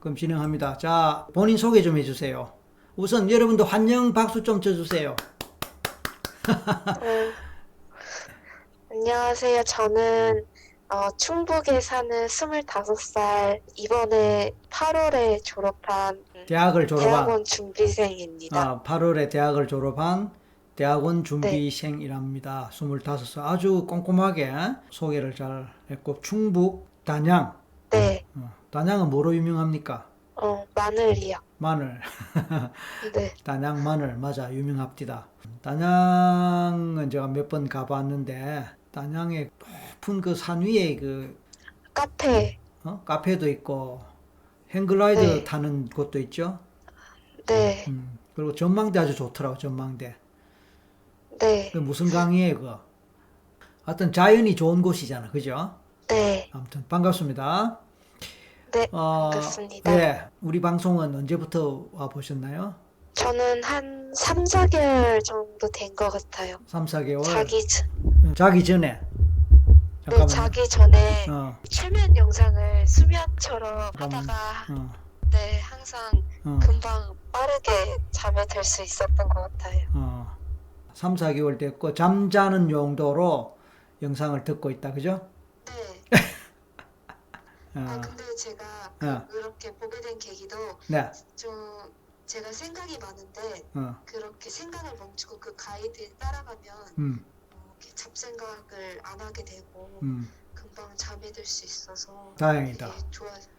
그럼 진행합니다. 자, 본인 소개 좀 해주세요. 우선 여러분도 환영 박수 좀 쳐주세요. 음, 안녕하세요. 저는 충북에 사는 25살, 이번에 8월에 졸업한 대학을 졸업한, 대학원 준비생입니다. 8월에 대학을 졸업한 대학원 네, 준비생이랍니다. 25살. 아주 꼼꼼하게 소개를 잘 했고, 충북 단양. 네, 단양은 뭐로 유명합니까? 마늘이요. 마늘. 네, 단양 마늘, 맞아. 유명합디다. 단양은 제가 몇 번 가봤는데, 단양에 높은 그 산 위에 카페, 카페도 있고, 행글라이드 네, 타는 곳도 있죠. 네, 그리고 전망대 아주 좋더라고, 전망대. 그 네, 무슨 강이에요, 그거? 하여튼 자연이 좋은 곳이잖아, 그죠? 네, 아무튼 반갑습니다. 네, 반갑습니다. 예, 우리 방송은 언제부터 와 보셨나요? 저는 한 3, 4개월 정도 된 것 같아요. 3, 4개월? 자기, 전- 자기 전에. 네, 잠깐만요. 자기 전에 어, 최면 영상을 수면처럼 잠깐만. 하다가 어, 네, 항상 어, 금방 빠르게 잠에 들 수 있었던 것 같아요. 3, 4개월 됐고, 잠자는 용도로 영상을 듣고 있다, 그죠? 네. 아, 어, 근데 제가 어, 그렇게 보게 된 계기도 네, 좀 제가 생각이 많은데 어, 그렇게 생각을 멈추고 그 가이드 따라가면 음, 이렇게 잡생각을 안 하게 되고 음, 금방 잠에 들 수 있어서 되게 다행이다. 네, 그 좋았어요.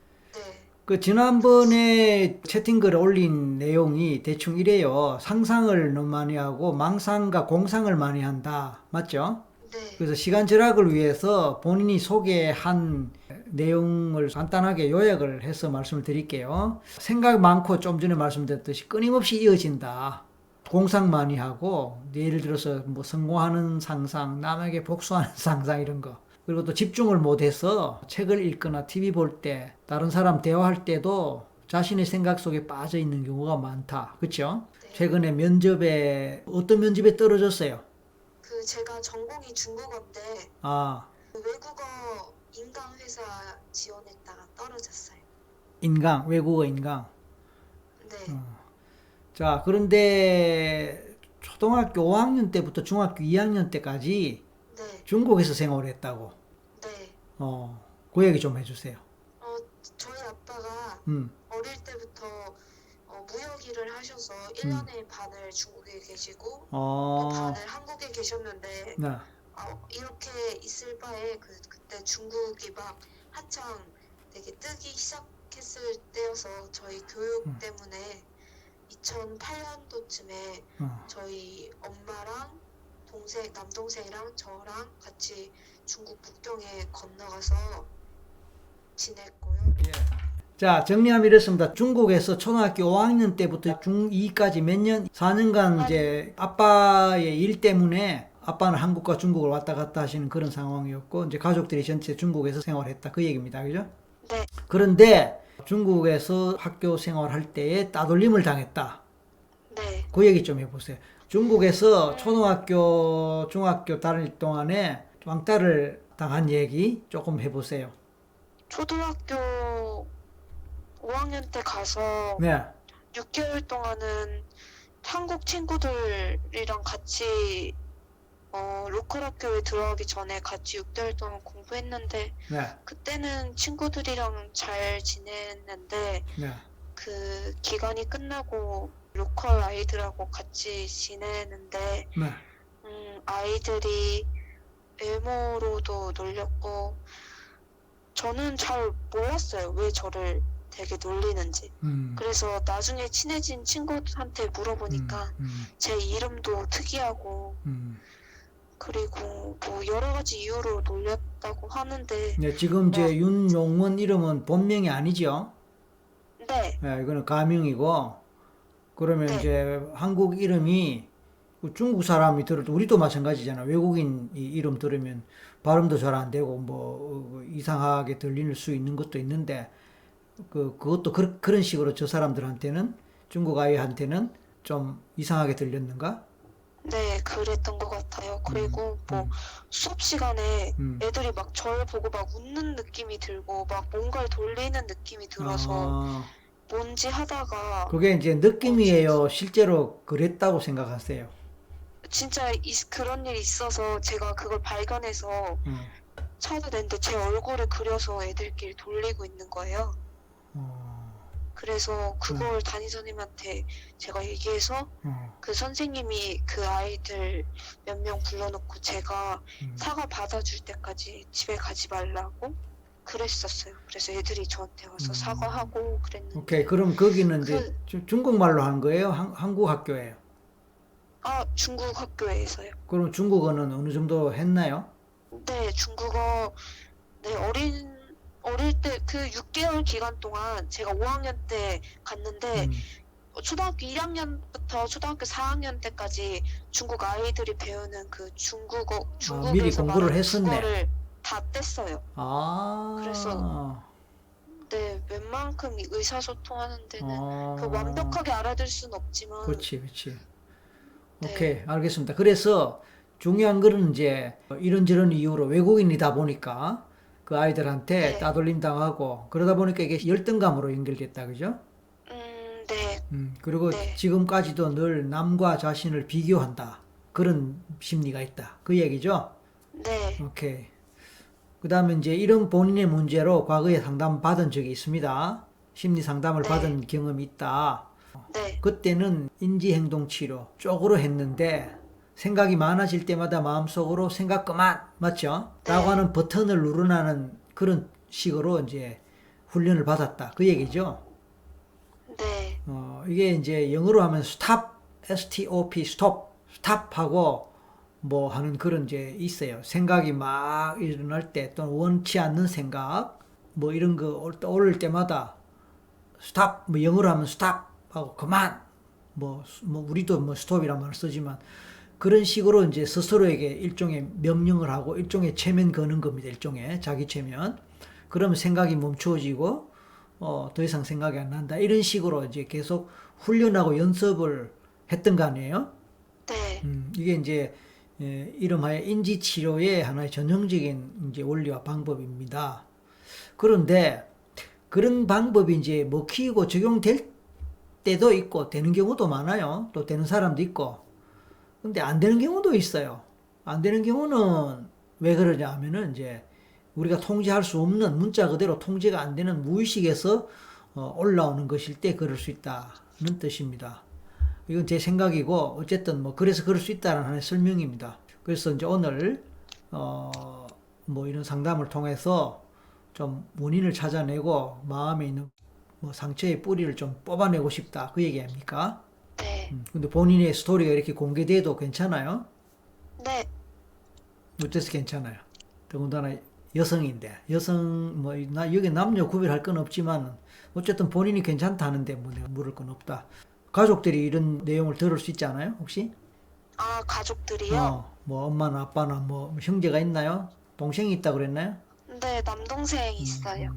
지난번에 채팅글 올린 내용이 대충 이래요. 상상을 너무 많이 하고 망상과 공상을 많이 한다. 맞죠? 네, 그래서 시간 절약을 위해서 본인이 소개한 내용을 간단하게 요약을 해서 말씀을 드릴게요. 생각 많고 좀 전에 말씀드렸듯이 끊임없이 이어진다. 공상 많이 하고 예를 들어서 뭐 성공하는 상상, 남에게 복수하는 상상 이런 거. 그리고 또 집중을 못해서 책을 읽거나 TV 볼 때, 다른 사람 대화할 때도 자신의 생각 속에 빠져 있는 경우가 많다. 그렇죠? 네. 최근에 면접에 어떤 면접에 떨어졌어요? 그 제가 전공이 중국어인데 아, 그 외국어 인강 회사 지원했다가 떨어졌어요. 외국어 인강. 네, 자, 그런데 초등학교 5학년 때부터 중학교 2학년 때까지 네, 중국에서 생활했다고. 네. 그 얘기 좀 해주세요. 어, 저희 아빠가 음, 어릴 때부터 무역 일을 하셔서 음, 1년의 반을 중국에 계시고 또 어, 반을 한국에 계셨는데 네, 이렇게 있을 바에 그때 중국이 막 한창 되게 뜨기 시작했을 때여서 저희 교육 때문에 2008년도쯤에 어, 저희 엄마랑 남동생이랑 저랑 같이 중국 북경에 건너가서 지냈고요. 예. 자, 정리하면 이렇습니다. 중국에서 초등학교 5학년 때부터 중2까지 몇 년, 4년간 이제 아빠의 일 때문에 아빠는 한국과 중국을 왔다 갔다 하시는 그런 상황이었고, 이제 가족들이 전체 중국에서 생활했다. 그 얘기입니다. 그죠? 네, 그런데 중국에서 학교 생활할 때에 따돌림을 당했다. 네. 그 얘기 좀 해보세요. 중국에서 음, 초등학교, 중학교 다닐 동안에 왕따를 당한 얘기 조금 해보세요. 초등학교 5학년 때 가서 네, 6개월 동안은 한국 친구들이랑 같이 로컬 학교에 들어가기 전에 같이 6개월 동안 공부했는데 네, 그때는 친구들이랑 잘 지냈는데 네, 그 기간이 끝나고 로컬 아이들하고 같이 지내는데 네. 아이들이 외모로도 놀렸고 저는 잘 몰랐어요. 왜 저를 되게 놀리는지. 음, 그래서 나중에 친해진 친구한테 음, 물어보니까 음, 제 이름도 특이하고 음. 그리고 뭐 여러 가지 이유로 놀렸다고 하는데 네, 지금 막 제 윤용문 이름은 본명이 아니죠? 네, 네, 이거는 가명이고, 그러면 네, 이제 한국 이름이 그 중국 사람이 들어도 우리도 마찬가지잖아. 외국인 이름 들으면 발음도 잘 안 되고 뭐 이상하게 들릴 수 있는 것도 있는데 그것도 그런 식으로 저 사람들한테는 중국 아이한테는 좀 이상하게 들렸는가? 네, 그랬던 것 같아요. 그리고 뭐 수업 시간에 음. 애들이 막 저를 보고 막 웃는 느낌이 들고 막 뭔가를 돌리는 느낌이 들어서 아, 뭔지 하다가 그게 이제 느낌이에요? 실제로 그랬다고 생각하세요? 진짜 그런 일이 있어서 제가 그걸 발견해서 어, 찾아냈는데 제 얼굴을 그려서 애들끼리 돌리고 있는 거예요. 어, 그래서 그, 그걸 담임선생님한테 제가 얘기해서 어, 그 선생님이 그 아이들 몇 명 불러놓고 제가 음. 사과 받아줄 때까지 집에 가지 말라고 그랬었어요. 그래서 애들이 저한테 와서 사과하고 오케이. 그랬는데 그럼 거기는 이제 그, 중국말로 한 거예요? 한국 학교예요? 중국 학교에서요. 그럼 중국어는 어느 정도 했나요? 네, 중국어, 네, 어릴 때 그 6개월 기간 동안 제가 5학년 때 갔는데 음. 초등학교 1학년부터 초등학교 4학년 때까지 중국 아이들이 배우는 그 아, 미리 중국에서 공부를 말하는 했었네. 국어를 다 뗐어요. 그래서 아, 네, 웬만큼 의사소통하는 데는 그 어, 완벽하게 알아들 순 없지만 그렇지, 그렇지. 오케이, 네, 알겠습니다. 그래서 중요한 거는 이제 이런저런 이유로 외국인이다 보니까 그 아이들한테 네, 따돌림 당하고 그러다 보니까 이게 열등감으로 연결됐다, 그죠? 네, 그리고 네, 지금까지도 늘 남과 자신을 비교한다. 그런 심리가 있다. 그 얘기죠? 네, 오케이. 그 다음에 이제 이런 본인의 문제로 과거에 상담 받은 적이 있습니다. 심리 상담을 네, 받은 경험이 있다. 네, 그때는 인지행동치료 쪽으로 했는데 생각이 많아질 때마다 마음속으로 생각 그만, 맞죠? 라고 네, 하는 버튼을 누르라는 그런 식으로 이제 훈련을 받았다. 그 얘기죠. 네, 이게 이제 영어로 하면 stop, stop, stop, stop하고 뭐 하는 그런 이제 있어요. 생각이 막 일어날 때 또는 원치 않는 생각 뭐 이런 거 떠오를 때마다 stop, 뭐 영어로 하면 stop 하고 그만 뭐 우리도 뭐 stop이란 말을 쓰지만 그런 식으로 이제 스스로에게 일종의 명령을 하고 일종의 체면 거는 겁니다. 일종의 자기 체면. 그러면 생각이 멈추어지고 더 이상 생각이 안 난다. 이런 식으로 이제 계속 훈련하고 연습을 했던 거 아니에요? 네, 이게 이제 이름하여 인지치료의 하나의 전형적인 이제 원리와 방법입니다. 그런데 그런 방법이 이제 먹히고 적용될 때도 있고 되는 경우도 많아요. 또 되는 사람도 있고. 근데 안 되는 경우도 있어요. 안 되는 경우는 왜 그러냐 하면은 이제 우리가 통제할 수 없는 문자 그대로 통제가 안 되는 무의식에서 올라오는 것일 때 그럴 수 있다는 뜻입니다. 이건 제 생각이고 어쨌든 뭐 그래서 그럴 수 있다는 하나의 설명입니다. 그래서 이제 오늘 뭐 이런 상담을 통해서 좀 원인을 찾아내고 마음에 있는 뭐 상처의 뿌리를 좀 뽑아내고 싶다 그 얘기 아닙니까? 네, 근데 본인의 스토리가 이렇게 공개돼도 괜찮아요? 네, 어째서 괜찮아요? 더군다나 여성인데 여성 뭐 여기 남녀 구별할 건 없지만 어쨌든 본인이 괜찮다는데 뭐 내가 물을 건 없다. 가족들이 이런 내용을 들을 수 있지 않아요? 혹시? 가족들이요? 뭐 엄마나 아빠나 뭐 형제가 있나요? 동생이 있다 그랬나요? 네, 남동생 있어요.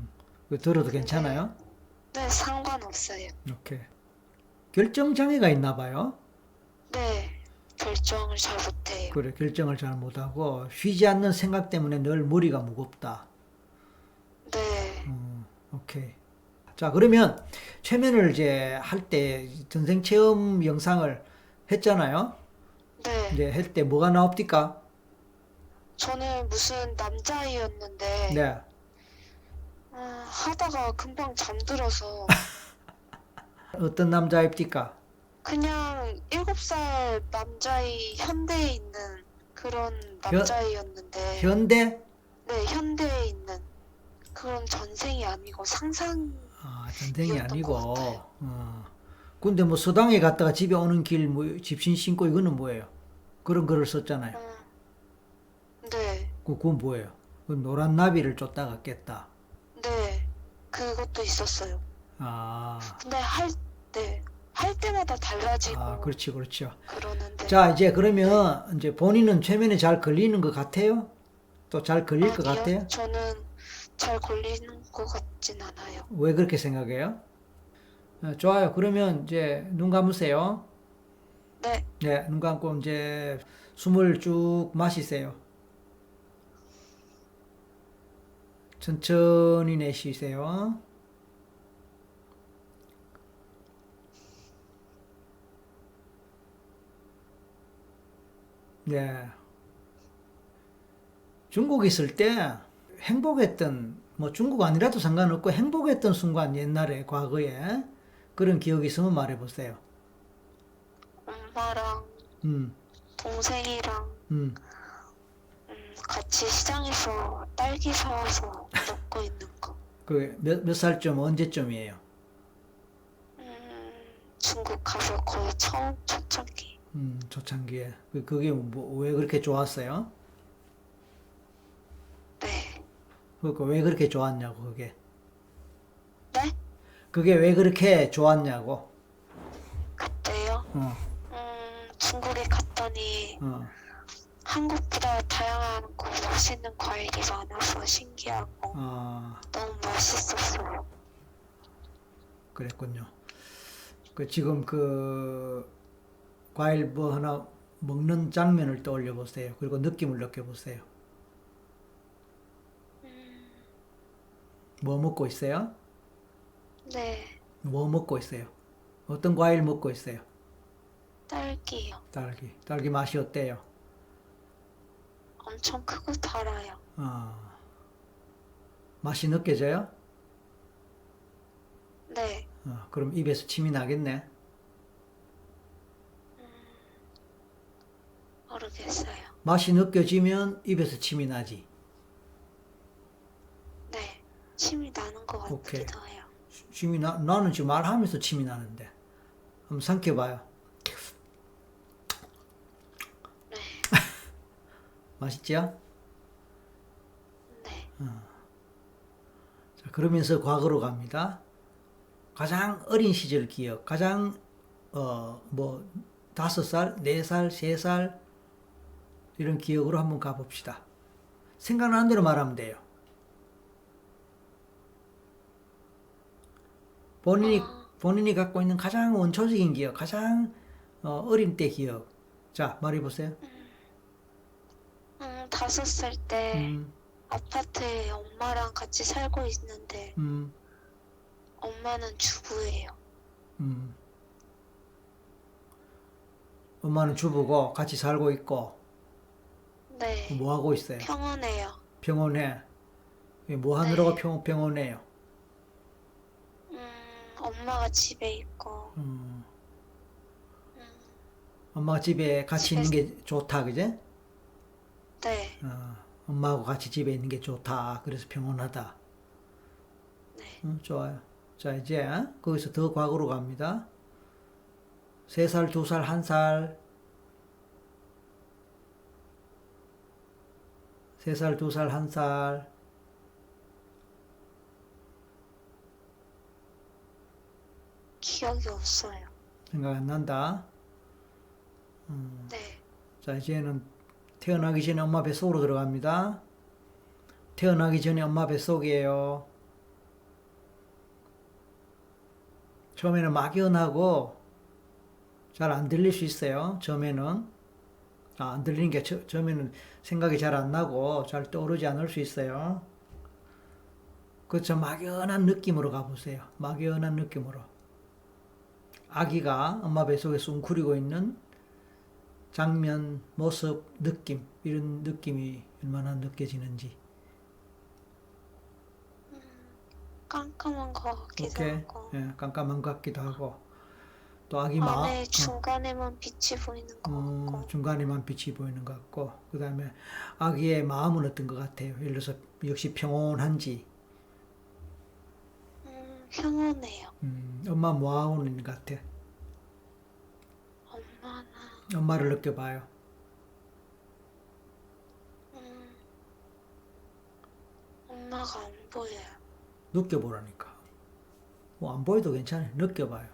그거 들어도 근데 괜찮아요? 네, 상관없어요. 이렇게 결정 장애가 있나 봐요. 네, 결정을 잘 못해요. 그래, 결정을 잘 못하고 쉬지 않는 생각 때문에 늘 머리가 무겁다. 네, 오케이. 자, 그러면 최면을 이제 할 때 전생 체험 영상을 했잖아요. 네. 이제 할 때 뭐가 나옵니까? 저는 무슨 남자아이였는데, 네. 하다가 금방 잠들어서, 어떤 남자입니까? 그냥 7살 남자아이 현대에 있는 그런 현, 남자아이였는데, 현대? 네, 현대에 있는 그런 전생이 아니고 상상이었던 아, 전생이 아니고. 것 같아요. 근데 뭐 서당에 갔다가 집에 오는 길 뭐 집신 신고 이거는 뭐예요? 그런 글을 썼잖아요. 네, 그건 뭐예요? 그 노란 나비를 쫓다가 깼다. 네, 그것도 있었어요. 아, 근데 네, 할 때마다 달라지고 그렇지, 그렇죠. 그러는데, 자, 이제 그러면 이제 본인은 최면에 잘 걸리는 것 같아요? 또 잘 걸릴 것 아니요, 같아요? 저는 잘 걸리는 것 같진 않아요. 왜 그렇게 생각해요? 좋아요. 그러면 이제 눈 감으세요. 네. 네, 눈 감고 이제 숨을 쭉 마시세요. 천천히 내쉬세요. 네. 중국 있을 때 행복했던, 뭐 중국 아니라도 상관없고 행복했던 순간 옛날에 과거에 그런 기억이 있으면 말해보세요. 엄마랑 음, 동생이랑 음. 같이 시장에서 딸기 사와서 먹고 있는 거. 그 몇 살쯤 언제쯤이에요? 중국 가서 거의 처음 초창기. 초창기에. 그게 뭐, 왜 그렇게 좋았어요? 네. 그러니까 왜 그렇게 좋았냐고, 그게. 네? 그게 왜 그렇게 좋았냐고. 그때요? 어, 중국에 갔더니 어, 한국보다 다양하고 맛있는 과일이 많아서 신기하고 아, 너무 맛있었어요. 그랬군요. 지금 과일 뭐 하나 먹는 장면을 떠올려 보세요. 그리고 느낌을 느껴보세요. 뭐 먹고 있어요? 네. 뭐 먹고 있어요? 어떤 과일 먹고 있어요? 딸기요. 딸기. 딸기 맛이 어때요? 엄청 크고 달아요. 아, 맛이 느껴져요? 네. 그럼 입에서 침이 나겠네. 모르겠어요. 맛이 느껴지면 입에서 침이 나지. 네. 침이 나는 것 오케이. 같기도 해요. 나는 지금 말하면서 침이 나는데. 한번 삼켜봐요. 네. 맛있죠? 네. 자, 그러면서 과거로 갑니다. 가장 어린 시절 기억, 가장, 뭐, 5살, 4살, 3살, 이런 기억으로 한번 가봅시다. 생각나는 대로 말하면 돼요. 본인이 갖고 있는 가장 원초적인 기억, 가장 어린 때 기억. 자, 말해보세요. 5살 때 음, 아파트에 엄마랑 같이 살고 있는데 음, 엄마는 주부예요. 음. 엄마는 주부고 같이 살고 있고, 네. 뭐 하고 있어요? 평온해요. 병원에. 뭐 하느라고 네. 병원에요? 엄마가 집에 있고 음, 음, 엄마가 집에 같이 있는 집에서 게 좋다, 그제? 네. 엄마하고 같이 집에 있는 게 좋다. 그래서 평온하다. 네. 좋아요. 자, 이제 거기서 더 과거로 갑니다. 3살, 2살, 1살. 3살, 2살, 1살. 기억이 없어요. 생각 안 난다. 네. 자, 이제는 태어나기 전에 엄마 뱃속으로 들어갑니다. 태어나기 전에 엄마 뱃속이에요. 처음에는 막연하고 잘 안 들릴 수 있어요. 처음에는. 안 들리는 게 처음에는 생각이 잘 안 나고 잘 떠오르지 않을 수 있어요. 그저 막연한 느낌으로 가보세요. 막연한 느낌으로. 아기가 엄마 뱃속에서 웅크리고 있는 장면, 모습, 느낌, 이런 느낌이 얼마나 느껴지는지. 깜깜한 것 같기도 오케이. 하고 예, 깜깜한 것 같기도 하고. 또 아기 안에 중간에만 빛이 보이는 것 같고 중간에만 빛이 보이는 것 같고. 그 다음에 아기의 마음은 어떤 것 같아요? 예를 들어서 역시 평온한지. 평온해요. 엄마 뭐하고 있는 것 같아? 엄마는 엄마를 느껴봐요. 엄마가 안 보여요. 느껴보라니까. 뭐 안 보여도 괜찮아요. 느껴봐요.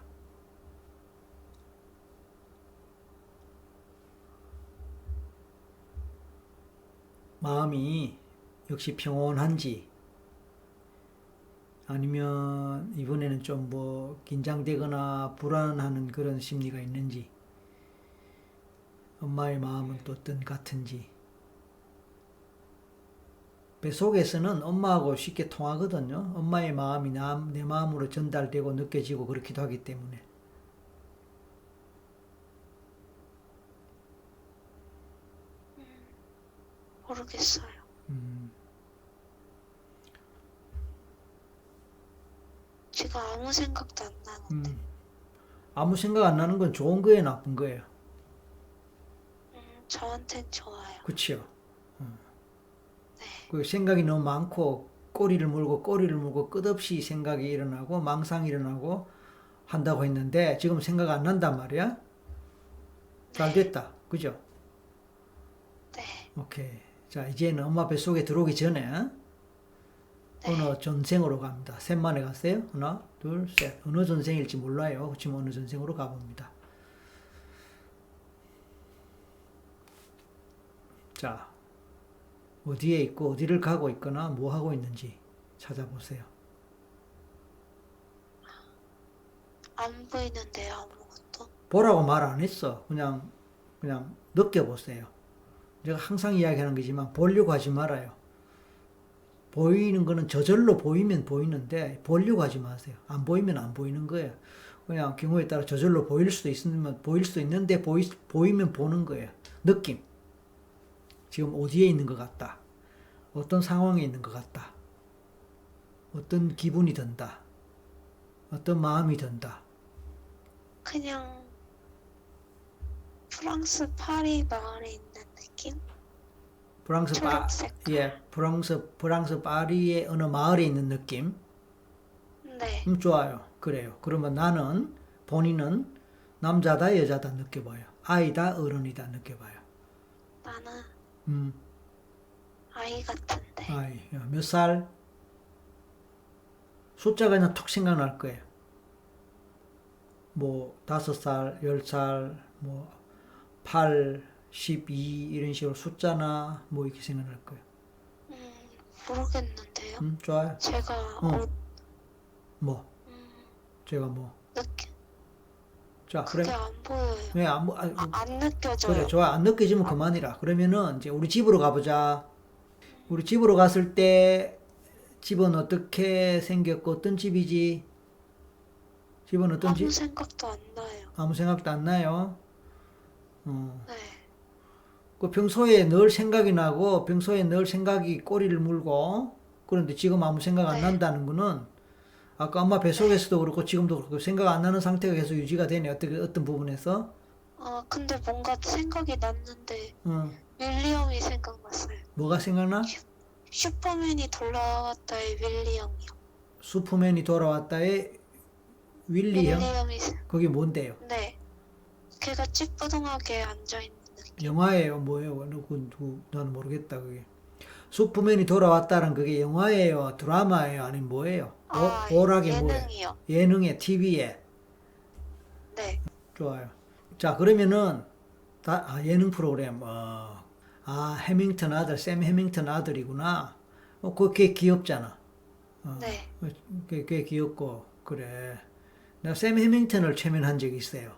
마음이 역시 평온한지, 아니면 이번에는 좀 뭐 긴장되거나 불안하는 그런 심리가 있는지. 엄마의 마음은 또 어떤 같은지. 뱃속에서는 엄마하고 쉽게 통하거든요. 엄마의 마음이 내 마음으로 전달되고 느껴지고 그렇기도 하기 때문에. 모르겠어요. 음, 지금 아무 생각도 안 나는데. 아무 생각 안 나는 건 좋은 거예요, 나쁜 거예요? 저한텐 좋아요. 그치요? 네. 그 생각이 너무 많고 꼬리를 물고 끝없이 생각이 일어나고 망상이 일어나고 한다고 했는데 지금 생각 안 난단 말이야? 잘 됐다. 그죠? 네. 오케이. 자, 이제는 엄마 뱃속에 들어오기 전에 어느 전생으로 갑니다. 셋만에 갔어요. 하나, 둘, 셋. 어느 전생일지 몰라요. 지금 어느 전생으로 가봅니다. 자, 어디에 있고 어디를 가고 있거나 뭐 하고 있는지 찾아보세요. 안 보이는데요, 아무것도. 보라고 말 안 했어. 그냥 느껴보세요. 제가 항상 이야기하는 거지만 보려고 하지 말아요. 보이는 거는 저절로 보이면 보이는데 보려고 하지 마세요. 안 보이면 안 보이는 거예요. 그냥 경우에 따라 저절로 보일 수도 있는데 보이면 보는 거예요. 느낌. 지금 어디에 있는 것 같다. 어떤 상황에 있는 것 같다. 어떤 기분이 든다. 어떤 마음이 든다. 그냥 프랑스 파리 마을에 있는 느낌? 초록색. 프랑스 파리의 어느 마을에 있는 느낌. 네. 좋아요. 그래요. 그러면 본인은 남자다, 여자다 느껴봐요. 아이다, 어른이다 느껴봐요. 나는 아이 같은데. 아이, 몇 살? 숫자가 그냥 톡 생각날 거예요. 뭐, 5살, 10살, 뭐, 8, 12, 이런 식으로 숫자나 뭐 이렇게 생각날 거예요. 모르겠는데요. 좋아요. 제가 뭐, 제가 뭐. 느끼 자, 그게 그래. 안 보여요. 왜 안 느껴져요. 그래, 좋아. 안 느껴지면 그만이라. 그러면은 이제 우리 집으로 가보자. 우리 집으로 갔을 때 집은 어떻게 생겼고 어떤 집이지? 집은 어떤 아무 집? 생각도 안 나요. 아무 생각도 안 나요. 네. 그 평소에 늘 생각이 나고 평소에 늘 생각이 꼬리를 물고 그런데 지금 아무 생각 안 네. 난다는 거는 아까 엄마 뱃속에서도 그렇고 지금도 그렇고 생각 안 나는 상태가 계속 유지가 되네. 어떤 부분에서? 근데 뭔가 생각이 났는데 어, 윌리엄이 생각났어요. 뭐가 생각나? 슈퍼맨이 돌아왔다의 윌리엄이요. 슈퍼맨이 돌아왔다의 윌리 형? 윌리엄이 그게 뭔데요? 네. 걔가 찌뿌둥하게 앉아있는 느낌. 영화예요? 뭐예요? 나는 모르겠다, 그게. 슈퍼맨이 돌아왔다는 그게 영화예요? 드라마예요? 아니면 뭐예요? 오락이 뭐예요? 예능이요. 예능에, TV에. 네. 좋아요. 자, 그러면은, 예능 프로그램, 해밍턴 아들, 샘 해밍턴 아들이구나. 그게 귀엽잖아. 네. 꽤 귀엽고, 그래. 내가 샘 해밍턴을 최면한 적이 있어요.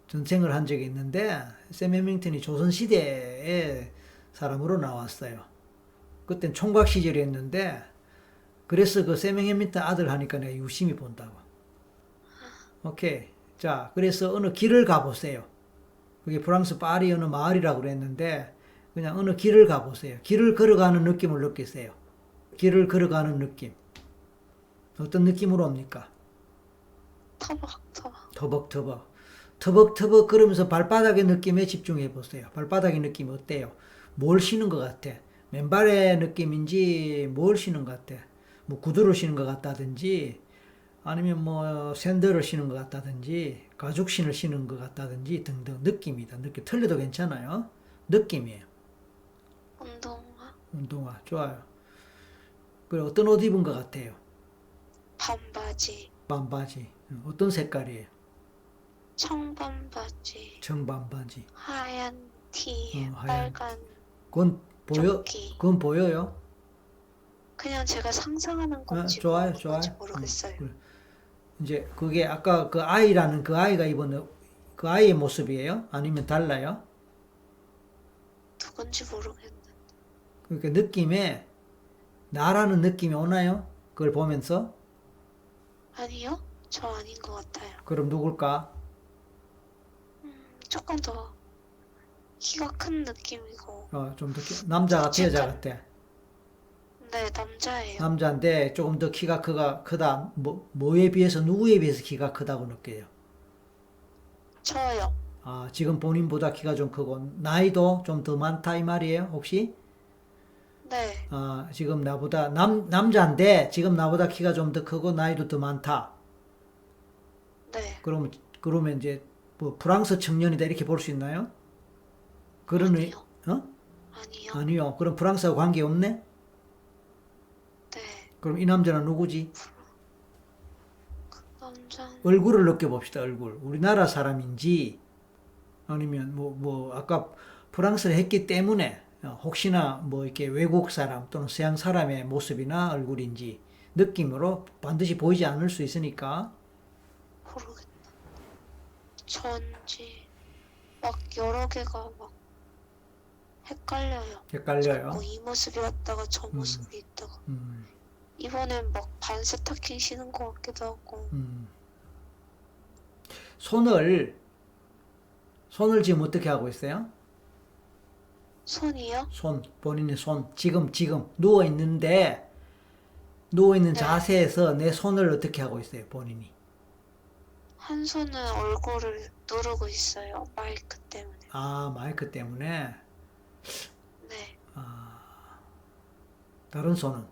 전생을 한 적이 있는데, 샘 해밍턴이 조선시대의 사람으로 나왔어요. 그땐 총각 시절이었는데, 그래서 그 샘 해밍턴 아들 하니까 내가 유심히 본다고. 오케이. 자, 그래서 어느 길을 가보세요. 그게 프랑스 파리 어느 마을이라고 그랬는데, 그냥 어느 길을 가보세요. 길을 걸어가는 느낌을 느끼세요. 길을 걸어가는 느낌. 어떤 느낌으로 옵니까? 터벅터벅. 터벅터벅. 터벅터벅 그러면서 발바닥의 느낌에 집중해 보세요. 발바닥의 느낌이 어때요? 뭘 신은 것 같아? 맨발의 느낌인지 뭘 신은 것 같아? 뭐 구두를 신은 것 같다든지 아니면 뭐 샌들을 신은 것 같다든지 가죽신을 신은 것 같다든지 등등 느낌이다. 느낌 틀려도 괜찮아요. 느낌이에요. 운동화 좋아요. 그리고 어떤 옷 입은 것 같아요? 반바지. 반바지. 어떤 색깔이에요? 청반바지. 청반바지. 하얀 티. 하얀. 빨간 조끼. 그건 보여요? 그냥 제가 상상하는 건지 좋아요, 모르겠어요. 그래. 이제 그게 아까 그 아이라는 그 아이가 입은 그 아이의 모습이에요? 아니면 달라요? 누군지 모르겠는데. 그러니까 느낌에 나라는 느낌이 오나요? 그걸 보면서? 아니요? 저 아닌 것 같아요. 그럼 누굴까? 조금 더 키가 큰 느낌이고. 좀 더 남자 같아, 여자 묵직한- 같아? 네, 남자예요. 남자인데 조금 더 키가 크다. 뭐에 비해서 누구에 비해서 키가 크다고 느껴요? 저요. 지금 본인보다 키가 좀 크고 나이도 좀 더 많다 이 말이에요, 혹시? 네, 지금 나보다 남자인데 지금 나보다 키가 좀 더 크고 나이도 더 많다. 네. 그러면 이제 뭐 프랑스 청년이다 이렇게 볼 수 있나요? 그런 의, 아니요. 어? 아니요. 아니요. 그럼 프랑스하고 관계 없네? 네. 그럼 이 남자는 누구지? 남자는 얼굴을 느껴봅시다, 얼굴. 우리나라 사람인지, 아니면 아까 프랑스를 했기 때문에, 혹시나 뭐 이렇게 외국 사람 또는 서양 사람의 모습이나 얼굴인지, 느낌으로 반드시 보이지 않을 수 있으니까, 모르겠다. 전지 막 여러 개가 막 헷갈려요. 헷갈려요. 자꾸 이 모습이 왔다가 저 음. 모습이 있다가. 음, 이번엔 막 반 스타킹 신은 것 같기도 하고. 음. 손을 지금 어떻게 하고 있어요? 손이요? 본인의 손. 지금, 누워있는데, 누워있는 네. 자세에서 내 손을 어떻게 하고 있어요, 본인이? 한 손은 얼굴을 누르고 있어요. 마이크 때문에. 마이크 때문에. 네. 다른 손은?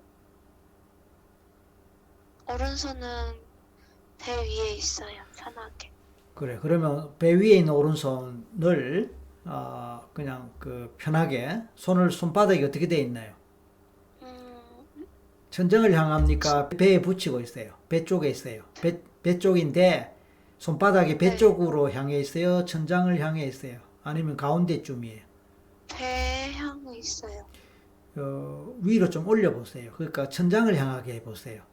오른손은 배 위에 있어요. 편하게. 그래. 그러면 배 위에 있는 오른손을, 그냥 편하게, 손바닥이 어떻게 되어 있나요? 천장을 향합니까? 배에 붙이고 있어요. 배 쪽에 있어요. 배 쪽인데, 손바닥이 배 네. 쪽으로 향해 있어요? 천장을 향해 있어요? 아니면 가운데쯤이에요? 배 향이 있어요. 위로 좀 올려보세요. 그러니까 천장을 향하게 해보세요.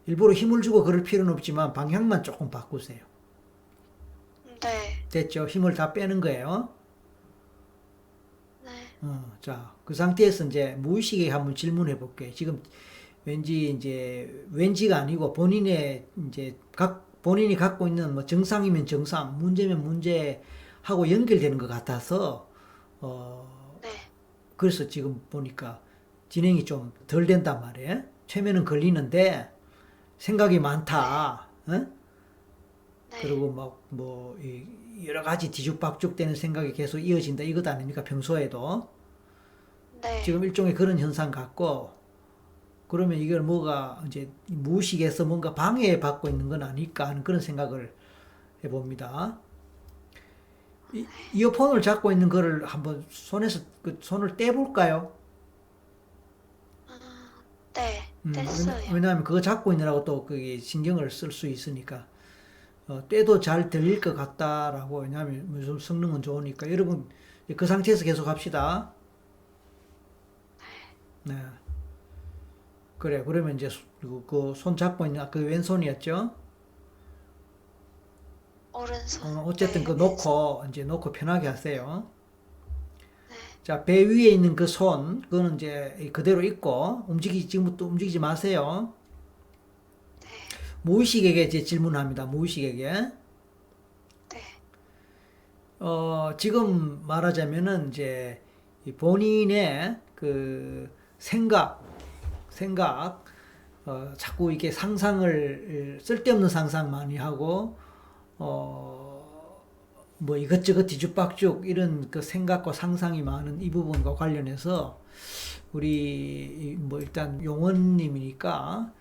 일부러 힘을 주고 그럴 필요는 없지만 방향만 조금 바꾸세요. 네. 됐죠? 힘을 다 빼는 거예요. 네. 자, 그 상태에서 이제 무의식에 한번 질문해 볼게요. 지금 왠지가 아니고 본인이 갖고 있는 뭐 정상이면 정상, 문제면 문제하고 연결되는 것 같아서, 네. 그래서 지금 보니까 진행이 좀 덜 된단 말이에요. 최면은 걸리는데 생각이 많다. 어? 네. 그리고 여러 가지 뒤죽박죽 되는 생각이 계속 이어진다. 이것 아닙니까? 평소에도. 네. 지금 일종의 그런 현상 같고, 그러면 이걸 뭐가 이제 무의식에서 뭔가 방해받고 있는 건 아닐까 하는 그런 생각을 해봅니다. 이어폰을 잡고 있는 거를 한번 손에서 손을 떼볼까요? 네. 뗐어요. 왜냐하면 그거 잡고 있느라고 또 그게 신경을 쓸 수 있으니까. 떼도 잘 들릴 것 같다라고. 왜냐하면 무슨 성능은 좋으니까. 여러분 그 상태에서 계속 합시다. 네. 그래. 그러면 이제 그 손 잡고 있는 그 왼손이었죠? 오른손. 어쨌든 네. 놓고 편하게 하세요. 네. 자, 배 위에 있는 그 손, 그거는 이제 그대로 있고, 지금부터 움직이지 마세요. 네. 무의식에게 이제 질문합니다. 무의식에게. 네. 지금 말하자면은 이제 이 본인의 그 생각, 자꾸 이렇게 쓸데없는 상상 많이 하고, 뭐 이것저것 뒤죽박죽 이런 그 생각과 상상이 많은 이 부분과 관련해서 우리 뭐 일단 용원님이니까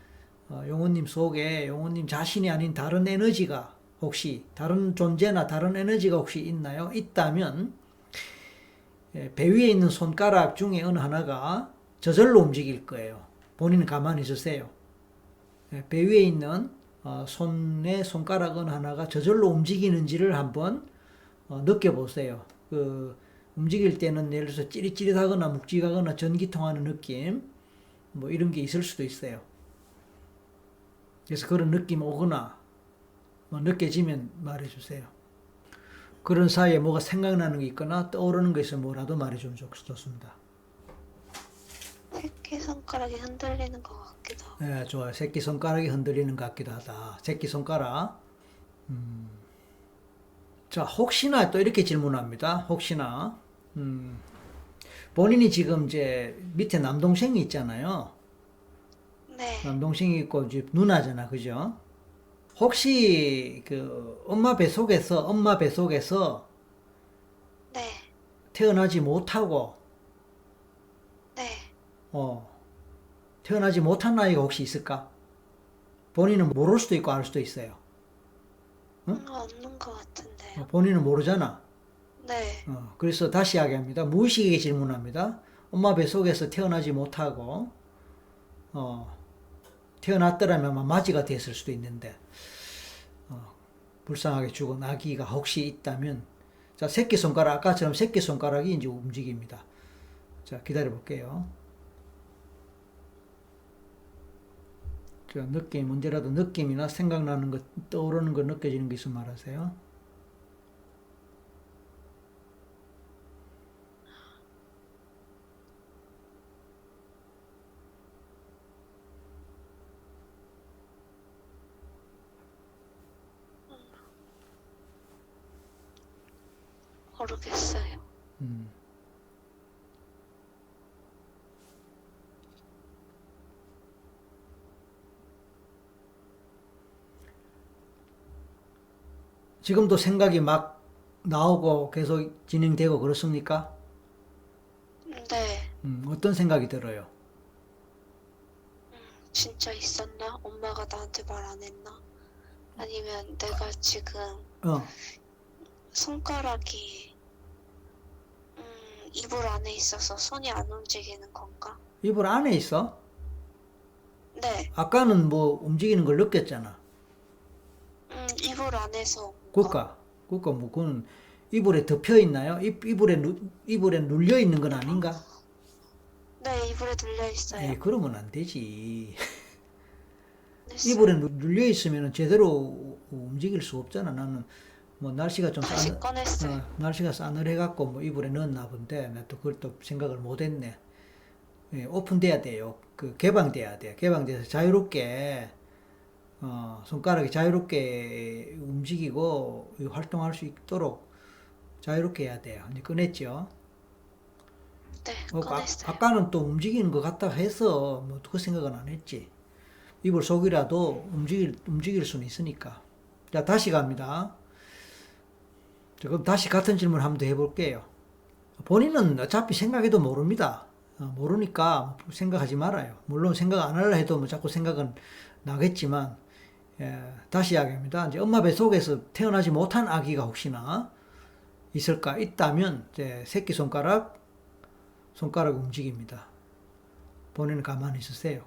용원님 속에 용원님 자신이 아닌 다른 에너지가 혹시 다른 존재나 다른 에너지가 혹시 있나요? 있다면 배 위에 있는 손가락 중에 어느 하나가 저절로 움직일 거예요. 본인은 가만히 있으세요. 배 위에 있는 손의 손가락 어느 하나가 저절로 움직이는지를 한번 느껴보세요. 움직일 때는 예를 들어서 찌릿찌릿하거나 묵직하거나 전기 통하는 느낌, 뭐 이런 게 있을 수도 있어요. 그래서 그런 느낌 오거나 뭐 느껴지면 말해주세요. 그런 사이에 뭐가 생각나는 게 있거나 떠오르는 게 있으면 뭐라도 말해주면 좋습니다. 새끼손가락이 흔들리는 것 같기도 하고. 예, 좋아요. 새끼손가락이 흔들리는 것 같기도 하다. 새끼손가락. 자, 혹시나 또 이렇게 질문합니다. 혹시나. 본인이 지금 이제 밑에 남동생이 있잖아요. 네, 남동생이 있고 이제 누나잖아. 그죠? 혹시 그 엄마 뱃속에서 네, 태어나지 못하고 네. 어, 태어나지 못한 아이가 혹시 있을까? 본인은 모를 수도 있고 알 수도 있어요. 응? 없는 것 같은데요. 본인은 모르잖아. 네, 그래서 다시 이야기합니다. 무의식에게 질문합니다. 엄마 뱃속에서 태어나지 못하고 태어났더라면 아마 맞이가 됐을 수도 있는데 불쌍하게 죽은 아기가 혹시 있다면 자, 새끼손가락 아까처럼 새끼손가락이 이제 움직입니다. 자, 기다려 볼게요. 자, 느낌, 언제라도 느낌이나 생각나는 것, 떠오르는 거 느껴지는 게 있으면 말하세요. 모르겠어요. 음. 지금도 생각이 막 나오고 계속 진행되고 그렇습니까? 네, 어떤 생각이 들어요? 진짜 있었나? 엄마가 나한테 말 안 했나? 아니면 내가 지금 어, 손가락이 이불 안에 있어서 손이 안 움직이는 건가? 이불 안에 있어? 네, 아까는 뭐 움직이는 걸 느꼈잖아. 이불 안에서 온 거. 그니까 뭐 그건 이불에 덮여 있나요? 이불에 눌려 있는 건 아닌가? 네, 이불에 눌려 있어요. 에이, 그러면 안 되지. 이불에 됐어요. 눌려 있으면 제대로 움직일 수 없잖아. 나는 뭐 날씨가 좀 다시 꺼냈어요. 날씨가 싸늘해갖고 뭐 이불에 넣었나 본데, 나 또 그걸 또 생각을 못했네. 예, 오픈돼야 돼요. 그 개방돼야 돼. 개방돼서 자유롭게 손가락이 자유롭게 움직이고 활동할 수 있도록 자유롭게 해야 돼요. 이제 꺼냈죠. 네, 꺼냈어요. 아까는 또 움직이는 것 같다 해서 뭐 그 생각은 안 했지. 이불 속이라도 움직일 수는 있으니까. 자, 다시 갑니다. 자, 그럼 다시 같은 질문 한 번 더 해볼게요. 본인은 어차피 생각해도 모릅니다. 모르니까 생각하지 말아요. 물론 생각 안 하려 해도 뭐 자꾸 생각은 나겠지만, 다시 이야기합니다. 이제 엄마 뱃속에서 태어나지 못한 아기가 혹시나 있을까? 있다면, 이제 새끼손가락, 손가락 움직입니다. 본인은 가만히 있으세요.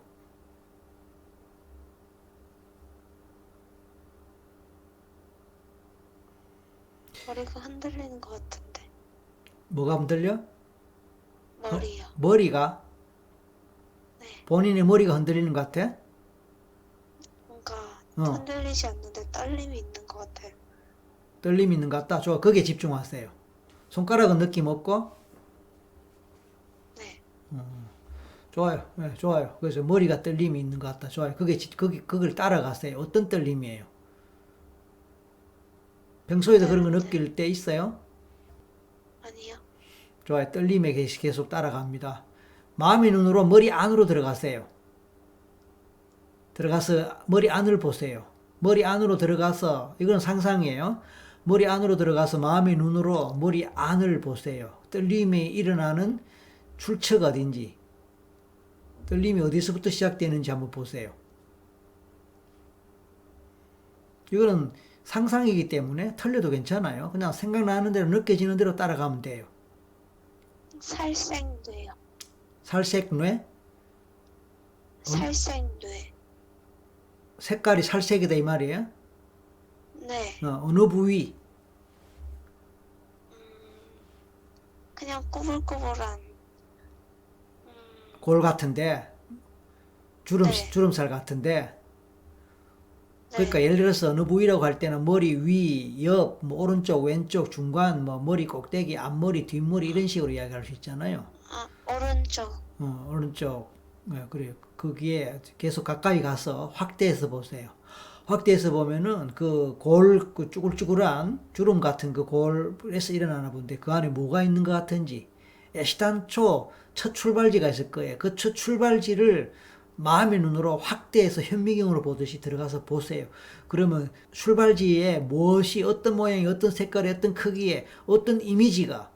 머리가 흔들리는 것 같은데. 뭐가 흔들려? 머리요. 머리가? 네, 본인의 머리가 흔들리는 것 같아? 뭔가 어, 흔들리지 않는데 떨림이 있는 것 같아요. 떨림이 있는 것 같다? 좋아, 거기에 집중하세요. 손가락은 느낌 없고? 네, 좋아요. 네, 좋아요. 그래서 머리가 떨림이 있는 것 같다. 좋아요. 그걸 따라가세요. 어떤 떨림이에요? 평소에도 그런 거 흔들흔들. 느낄 때 있어요? 아니요. 좋아요. 떨림에 계속 따라갑니다. 마음의 눈으로 머리 안으로 들어가세요. 들어가서 머리 안을 보세요. 머리 안으로 들어가서, 이건 상상이에요. 머리 안으로 들어가서 마음의 눈으로 머리 안을 보세요. 떨림이 일어나는 출처가 어딘지, 떨림이 어디서부터 시작되는지 한번 보세요. 이거는 상상이기 때문에 틀려도 괜찮아요. 그냥 생각나는 대로 느껴지는 대로 따라가면 돼요. 살생뇌요. 살색뇌? 살생뇌. 색깔이 살색이다 이 말이에요. 네, 어느 부위? 그냥 꾸불꾸불한. 골 같은데, 네, 주름살 같은데, 그러니까 예를 들어서 어느 부위라고 할 때는 머리 위, 옆, 뭐 오른쪽, 왼쪽, 중간, 뭐 머리 꼭대기, 앞머리, 뒷머리 이런 식으로 이야기할 수 있잖아요. 아, 오른쪽. 오른쪽. 그래요. 거기에 계속 가까이 가서 확대해서 보세요. 확대해서 보면은 그 쭈글쭈글한 주름 같은 그 골에서 일어나나 본데 그 안에 뭐가 있는 것 같은지 애시당초 첫 출발지가 있을 거예요. 그 첫 출발지를 마음의 눈으로 확대해서 현미경으로 보듯이 들어가서 보세요. 그러면 출발지에 무엇이 어떤 모양이 어떤 색깔의 어떤 크기의 어떤 이미지가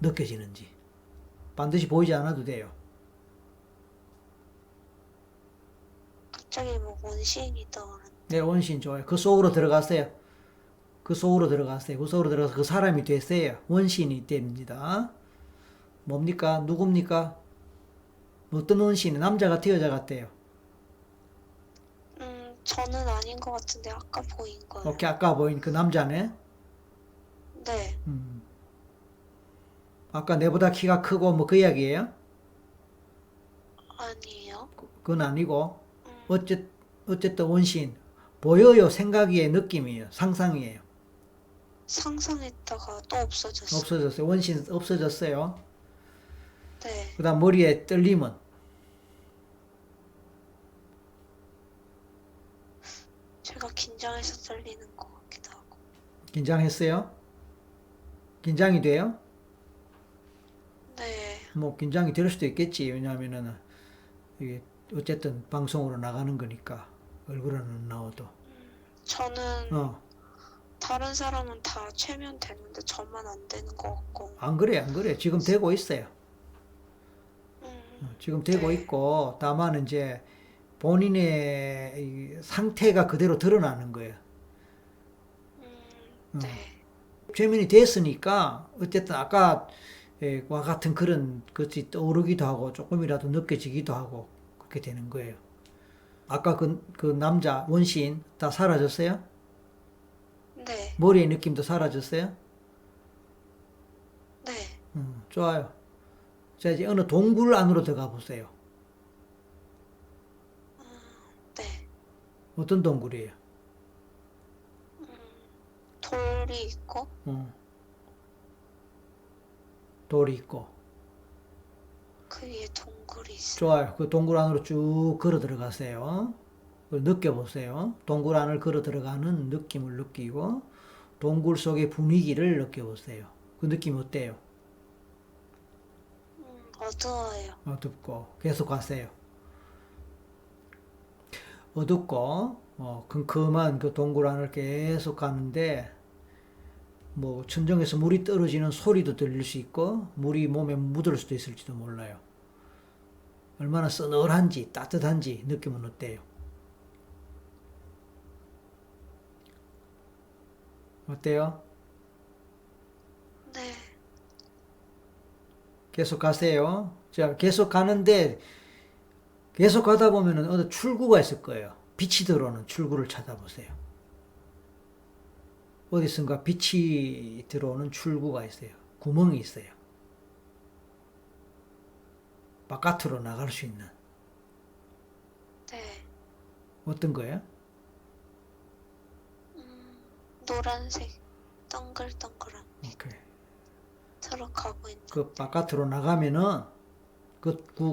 느껴지는지 반드시 보이지 않아도 돼요. 갑자기 뭐 원시인이 떠오르는. 네, 원신 좋아요. 그 속으로 들어가세요. 그 속으로 들어가세요. 그 속으로 들어가서 그 사람이 되세요. 원신이 됩니다. 뭡니까? 누굽니까? 어떤 원신이 남자 같아요, 여자 같아요? 저는 아닌 것 같은데 아까 보인 거예요. 오케이, 아까 보인 그 남자네. 네, 아까 내보다 키가 크고 뭐 그 이야기예요? 아니에요. 그건 아니고 음, 어쨌든 원신 보여요. 생각이에요, 느낌이에요, 상상이에요. 상상했다가 또 없어졌어요. 없어졌어요. 원신 없어졌어요. 네, 그다음 머리에 떨림은 제가 긴장해서 떨리는 것 같기도 하고. 긴장했어요? 긴장이 돼요? 네, 뭐 긴장이 될 수도 있겠지. 왜냐하면은 이게 어쨌든 방송으로 나가는 거니까 얼굴은 안 나와도. 저는 어, 다른 사람은 다 최면 되는데 저만 안 되는 것 같고. 안 그래, 안 그래. 지금 되고 있어요. 지금 되고 네, 있고 다만 이제 본인의 이 상태가 그대로 드러나는 거예요. 어. 네, 최면이 됐으니까 어쨌든 아까 와 같은 그런 것이 떠오르기도 하고 조금이라도 느껴지기도 하고 그렇게 되는 거예요. 아까 그 남자 원신 다 사라졌어요? 네, 머리의 느낌도 사라졌어요? 네, 좋아요. 자, 이제 어느 동굴 안으로 들어가 보세요. 네. 어떤 동굴이에요? 돌이 있고, 어, 돌이 있고. 그 위에 동굴이 있어요. 좋아요. 그 동굴 안으로 쭉 걸어 들어가세요. 그걸 느껴보세요. 동굴 안을 걸어 들어가는 느낌을 느끼고, 동굴 속의 분위기를 느껴보세요. 그 느낌 어때요? 어두워요. 어둡고, 계속 가세요. 어둡고, 컴컴한 그 동굴 안을 계속 가는데, 뭐, 천정에서 물이 떨어지는 소리도 들릴 수 있고, 물이 몸에 묻을 수도 있을지도 몰라요. 얼마나 서늘한지, 따뜻한지 느낌은 어때요? 어때요? 네, 계속 가세요. 자, 계속 가는데, 계속 가다 보면은 어느 출구가 있을 거예요. 빛이 들어오는 출구를 찾아보세요. 어디선가 빛이 들어오는 출구가 있어요. 구멍이 있어요. 바깥으로 나갈 수 있는. 네. 어떤 거예요? 노란색 동글동글한 오케이. 들어가고 있는. 그 바깥으로 나가면은,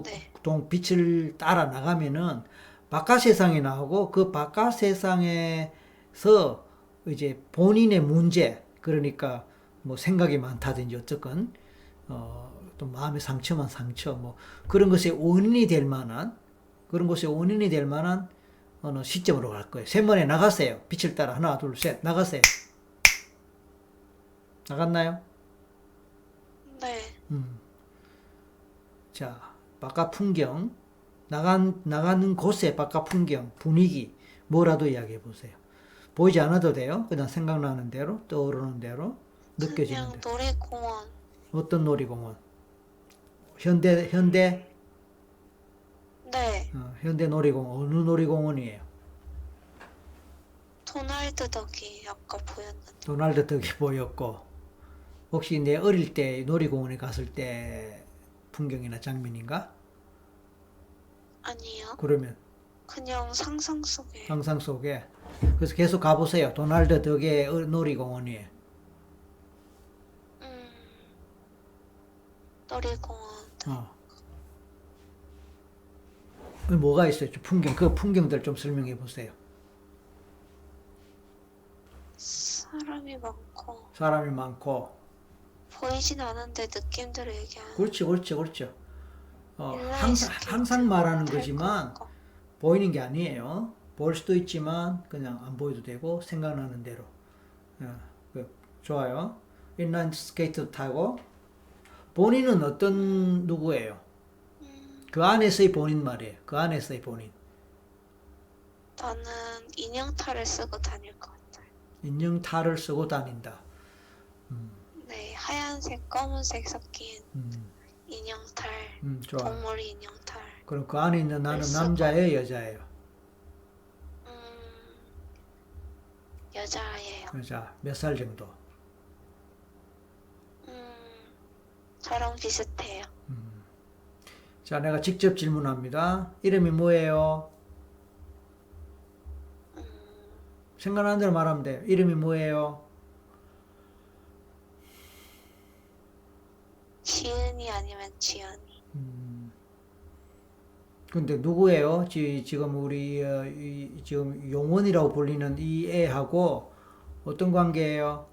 네. 빛을 따라 나가면은, 바깥 세상이 나오고, 그 바깥 세상에서 이제 본인의 문제, 그러니까 뭐 생각이 많다든지 어쨌건, 또 마음의 상처만 상처, 뭐 그런 것의 원인이 될 만한, 어느 시점으로 갈 거예요. 세 번에 나가세요. 빛을 따라 하나, 둘, 셋, 나가세요. 나갔나요? 네. 자, 바깥 풍경, 나가는 곳의 바깥 풍경, 분위기, 뭐라도 이야기해 보세요. 보이지 않아도 돼요. 그냥 생각나는 대로, 떠오르는 대로, 느껴지는 그냥 대로. 놀이공원. 어떤 놀이공원? 현대 네. 현대 놀이공원, 어느 놀이공원이에요? 도날드 덕이 아까 보였는데. 도날드 덕이 보였고, 혹시 내 어릴 때 놀이공원에 갔을 때 풍경이나 장면인가? 아니요. 그러면 그냥 상상 속에. 상상 속에. 그래서 계속 가보세요. 도널드 덕의 놀이공원이. 음, 놀이공원. 어. 뭐가 있어요? 풍경, 그 풍경들 좀 설명해 보세요. 사람이 많고 사람이 많고. 보이진 않은데 느낌대로 얘기하는. 그렇죠, 그렇죠, 그렇죠. 인라인 항상 스케이트 말하는 탈 거지만 거. 보이는 게 아니에요. 볼 수도 있지만 그냥 안 보여도 되고 생각나는 대로. 좋아요. 인라인 스케이트 타고 본인은 어떤 누구예요? 그 안에서의 본인 말이에요. 그 안에서의 본인. 나는 인형탈을 쓰고 다닐 것 같아요. 인형탈을 쓰고 다닌다. 네, 하얀색, 검은색 섞인 음, 인형탈, 좋아. 동물 인형탈. 그럼 그 안에 있는 나는 쓰고. 남자예요, 여자예요? 여자예요. 여자. 몇 살 정도? 저랑 비슷해요. 자, 내가 직접 질문합니다. 이름이 뭐예요? 생각나는 대로 말하면 돼요. 이름이 뭐예요? 지은이 아니면 지연이. 근데 누구예요? 지금 우리 지금 용원이라고 불리는 이 애하고 어떤 관계예요?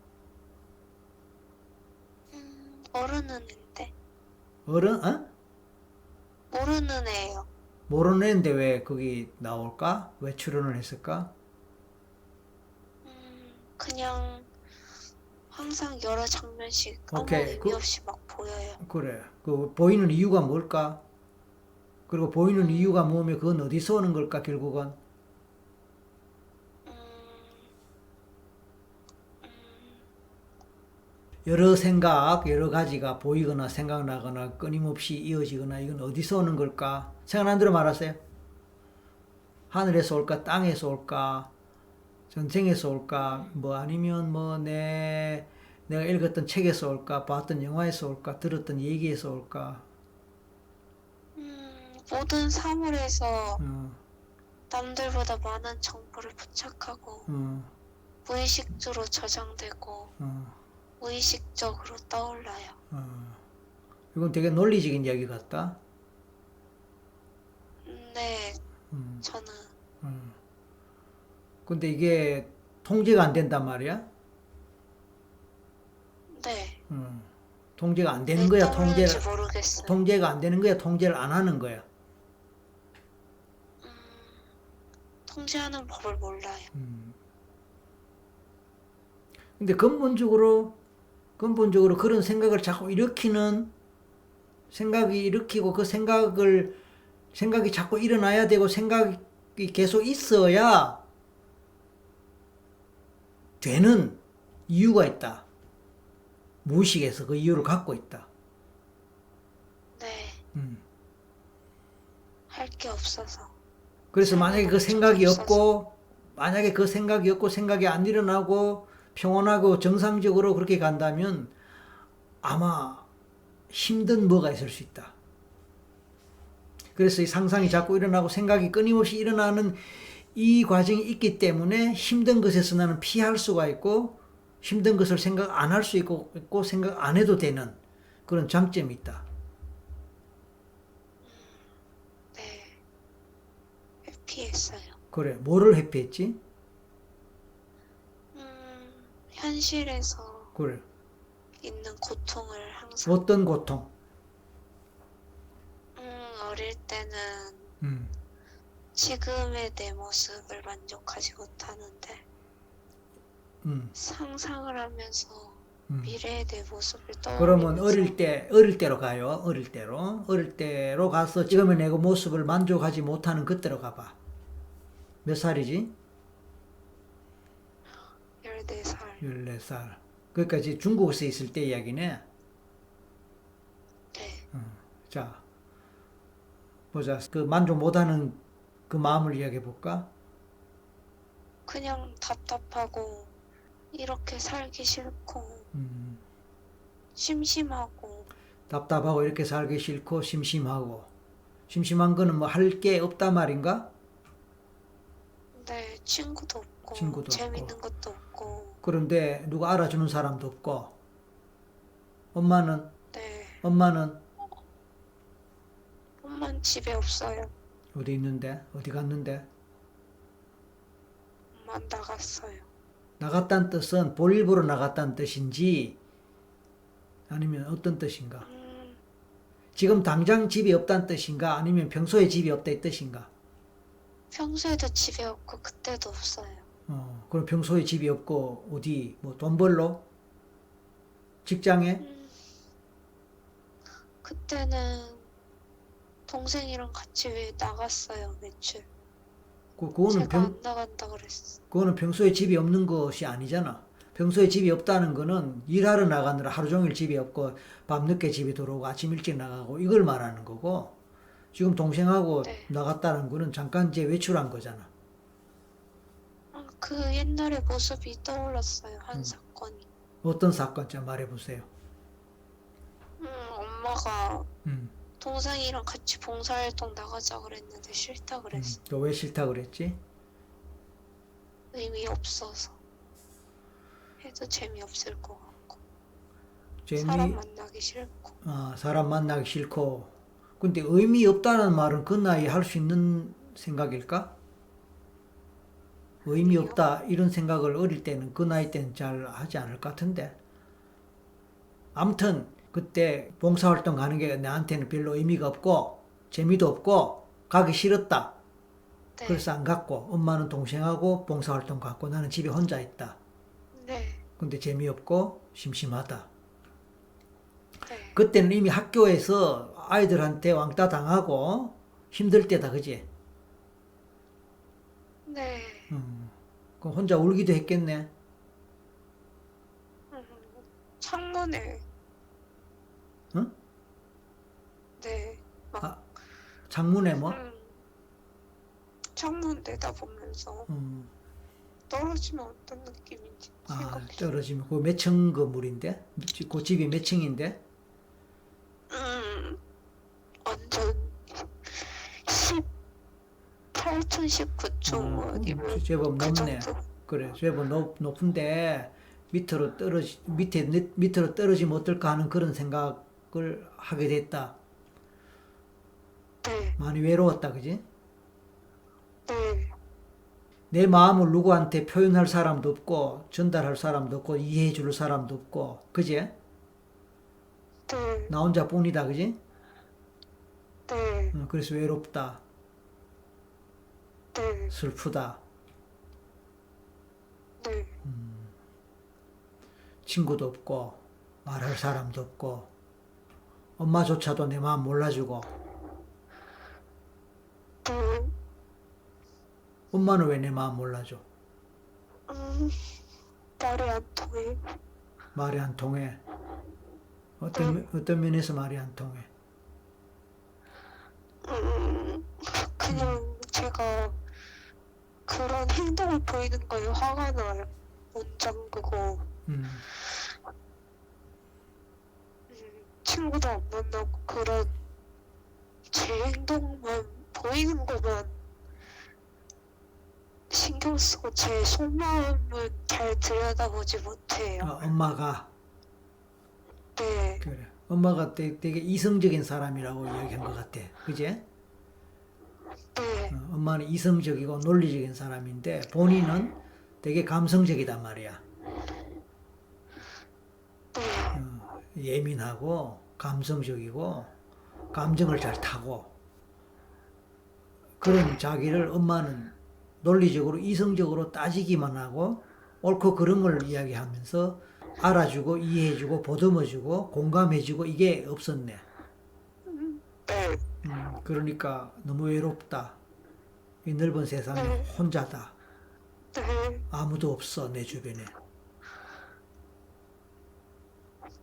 모르는 애인데. 어른? 어? 모르는 애예요. 모르는 애인데 왜 거기 나올까? 왜 출연을 했을까? 그냥 항상 여러 장면씩 아무 오케이. 의미 없이 막 보여요. 그래. 그 보이는 이유가 뭘까? 그리고 보이는 이유가 뭐면 그건 어디서 오는 걸까, 결국은? 여러 생각, 여러 가지가 보이거나 생각나거나 끊임없이 이어지거나 이건 어디서 오는 걸까? 생각난 대로 말하세요. 하늘에서 올까, 땅에서 올까, 전생에서 올까, 뭐 아니면 뭐 내가 읽었던 책에서 올까, 봤던 영화에서 올까, 들었던 얘기에서 올까. 모든 사물에서 어, 남들보다 많은 정보를 포착하고 무의식적으로 저장되고 어. 무의식적으로 떠올라요. 이건 되게 논리적인 이야기 같다. 네, 음, 저는 근데 이게 통제가 안 된단 말이야? 네, 통제가 안 되는 왜 거야, 떠오르는지 모르겠어요. 통제가 안 되는 거야, 통제를 안 하는 거야. 통제하는 법을 몰라요. 근데 근본적으로 그런 생각을 자꾸 생각이 일으키고 그 생각이 자꾸 일어나야 되고 생각이 계속 있어야 되는 이유가 있다. 무의식에서 그 이유를 갖고 있다. 네, 할 게 없어서. 그래서 만약에 그 생각이 없고, 만약에 그 생각이 없고 생각이 안 일어나고 평온하고 정상적으로 그렇게 간다면 아마 힘든 뭐가 있을 수 있다. 그래서 이 상상이 자꾸 일어나고 생각이 끊임없이 일어나는 이 과정이 있기 때문에 힘든 것에서 나는 피할 수가 있고 힘든 것을 생각 안 할 수 있고 생각 안 해도 되는 그런 장점이 있다. 네, 회피했어요. 그래, 뭐를 회피했지? 현실에서 그래, 있는 고통을 항상. 어떤 고통? 어릴 때는 지금의 내 모습을 만족하지 못하는데 상상을 하면서 미래의 내 모습을 그러면 떠올리면서. 어릴 때로 가요. 어릴 때로 가서 지금의 내 모습을 만족하지 못하는 그때로 가봐. 몇 살이지? 14살. 14살. 그러니까 이제 중국에서 있을 때 이야기네. 네. 자, 보자. 그 만족 못하는 그 마음을 이야기해 볼까? 그냥 답답하고 이렇게 살기 싫고 심심하고. 답답하고 이렇게 살기 싫고 심심하고. 심심한 거는 뭐 할 게 없단 말인가? 친구도 없고 친구도 재밌는 없고. 것도 없고. 그런데 누가 알아주는 사람도 없고. 엄마는, 네, 엄마는 엄마는 집에 없어요. 어디 있는데? 어디 갔는데? 엄마는 나갔어요. 나갔다는 뜻은 볼일 보러 나갔다는 뜻인지 아니면 어떤 뜻인가? 음, 지금 당장 집이 없다는 뜻인가? 아니면 평소에 집이 없다 이 뜻인가? 평소에도 집에 없고 그때도 없어요. 그럼 평소에 집이 없고 어디 뭐 돈 벌러? 직장에? 음, 그때는 동생이랑 같이 왜 나갔어요, 외출. 그거는 제가 안 나간다 그랬어. 그거는 평소에 집이 없는 것이 아니잖아. 평소에 집이 없다는 거는 일하러 나가느라 하루 종일 집이 없고 밤늦게 집에 들어오고 아침 일찍 나가고 이걸 말하는 거고 지금 동생하고 네. 나갔다는 거는 잠깐 이제 외출한 거잖아. 그 옛날의 모습이 떠올랐어요, 한 사건이. 어떤 사건 좀 말해보세요. 엄마가 음, 동생이랑 같이 봉사활동 나가자 그랬는데 싫다 그랬어. 너 왜 싫다 그랬지? 의미 없어서. 해도 재미없을 것 같고. 재미, 사람 만나기 싫고. 사람 만나기 싫고. 근데 의미 없다는 말은 그 나이에 할 수 있는 생각일까? 의미 아니요. 없다 이런 생각을 어릴 때는 그 나이 때는 잘 하지 않을 것 같은데. 아무튼 그때 봉사활동 가는 게 나한테는 별로 의미가 없고 재미도 없고 가기 싫었다. 네. 그래서 안 갔고 엄마는 동생하고 봉사활동 갔고 나는 집에 혼자 있다. 네. 근데 재미없고 심심하다. 네. 그때는 이미 학교에서 아이들한테 왕따 당하고 힘들 때다, 그지? 네. 그럼 혼자 울기도 했겠네. 창문에. 응? 네. 막. 아, 창문에 뭐? 창문 내다보면서 떨어지면 어떤 느낌인지 생각해. 떨어지면 그 몇 층 건물인데? 그 집이 몇 층인데? 완전 18층, 19층 아니면 제법 그 높네. 정도. 그래, 제법 높은데 밑으로 떨어지면 어떨까 하는 그런 생각을 하게 됐다. 네. 많이 외로웠다, 그지? 네. 내 마음을 누구한테 표현할 사람도 없고 전달할 사람도 없고 이해해 줄 사람도 없고 그지? 네. 나 혼자뿐이다, 그지? 네. 그래서 외롭다, 네. 슬프다, 네. 친구도 없고 말할 사람도 없고 엄마조차도 내 마음 몰라주고. 네. 엄마는 왜 내 마음 몰라줘? 말이 안 통해. 말이 안 통해. 어떤 면에서 말이 안 통해? 그냥 제가 그런 행동을 보이는 거에 화가 나요. 문 잠그고, 친구도 안 만나고, 그런 제 행동만, 보이는 것만 신경 쓰고 제 속마음을 잘 들여다보지 못해요. 엄마가 네. 그래. 엄마가 되게 이성적인 사람이라고 이야기한 것 같아. 그지? 네. 엄마는 이성적이고 논리적인 사람인데 본인은 되게 감성적이단 말이야. 네. 예민하고 감성적이고 감정을 잘 타고 그런 자기를 엄마는 논리적으로 이성적으로 따지기만 하고 옳고 그른 걸 이야기하면서 알아주고 이해해주고 보듬어주고 공감해주고 이게 없었네. 네. 그러니까 너무 외롭다. 이 넓은 세상에 혼자다. 네. 아무도 없어 내 주변에.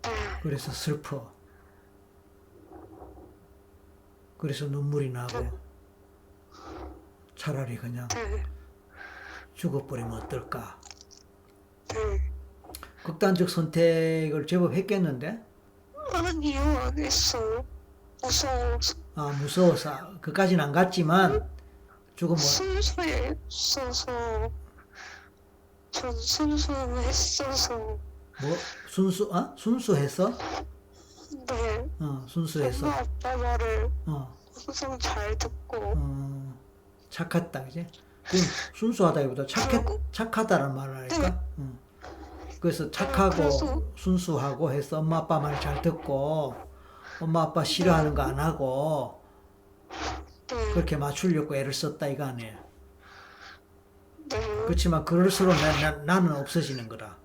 네. 그래서 슬퍼. 그래서 눈물이 나고 차라리 그냥 네. 죽어버리면 어떨까. 네. 극단적 선택을 제법 했겠는데? 아니요, 안 했어요. 무서워서. 무서워서 그까지는 안 갔지만 죽으면 순수했어서 전 순수했어서 뭐 순수해서 네 순수해서 엄마 아빠 말을 어, 항상 잘 듣고 착했다 그지? 그럼 순수하다기보다 그리고 착하다는 말을 할까? 그래서 착하고 그래서 순수하고 해서 엄마 아빠 말 잘 듣고 엄마 아빠 싫어하는 거 안 하고 네, 그렇게 맞추려고 애를 썼다 이거 아니에요. 네, 그렇지만 그럴수록 나는 없어지는 거라.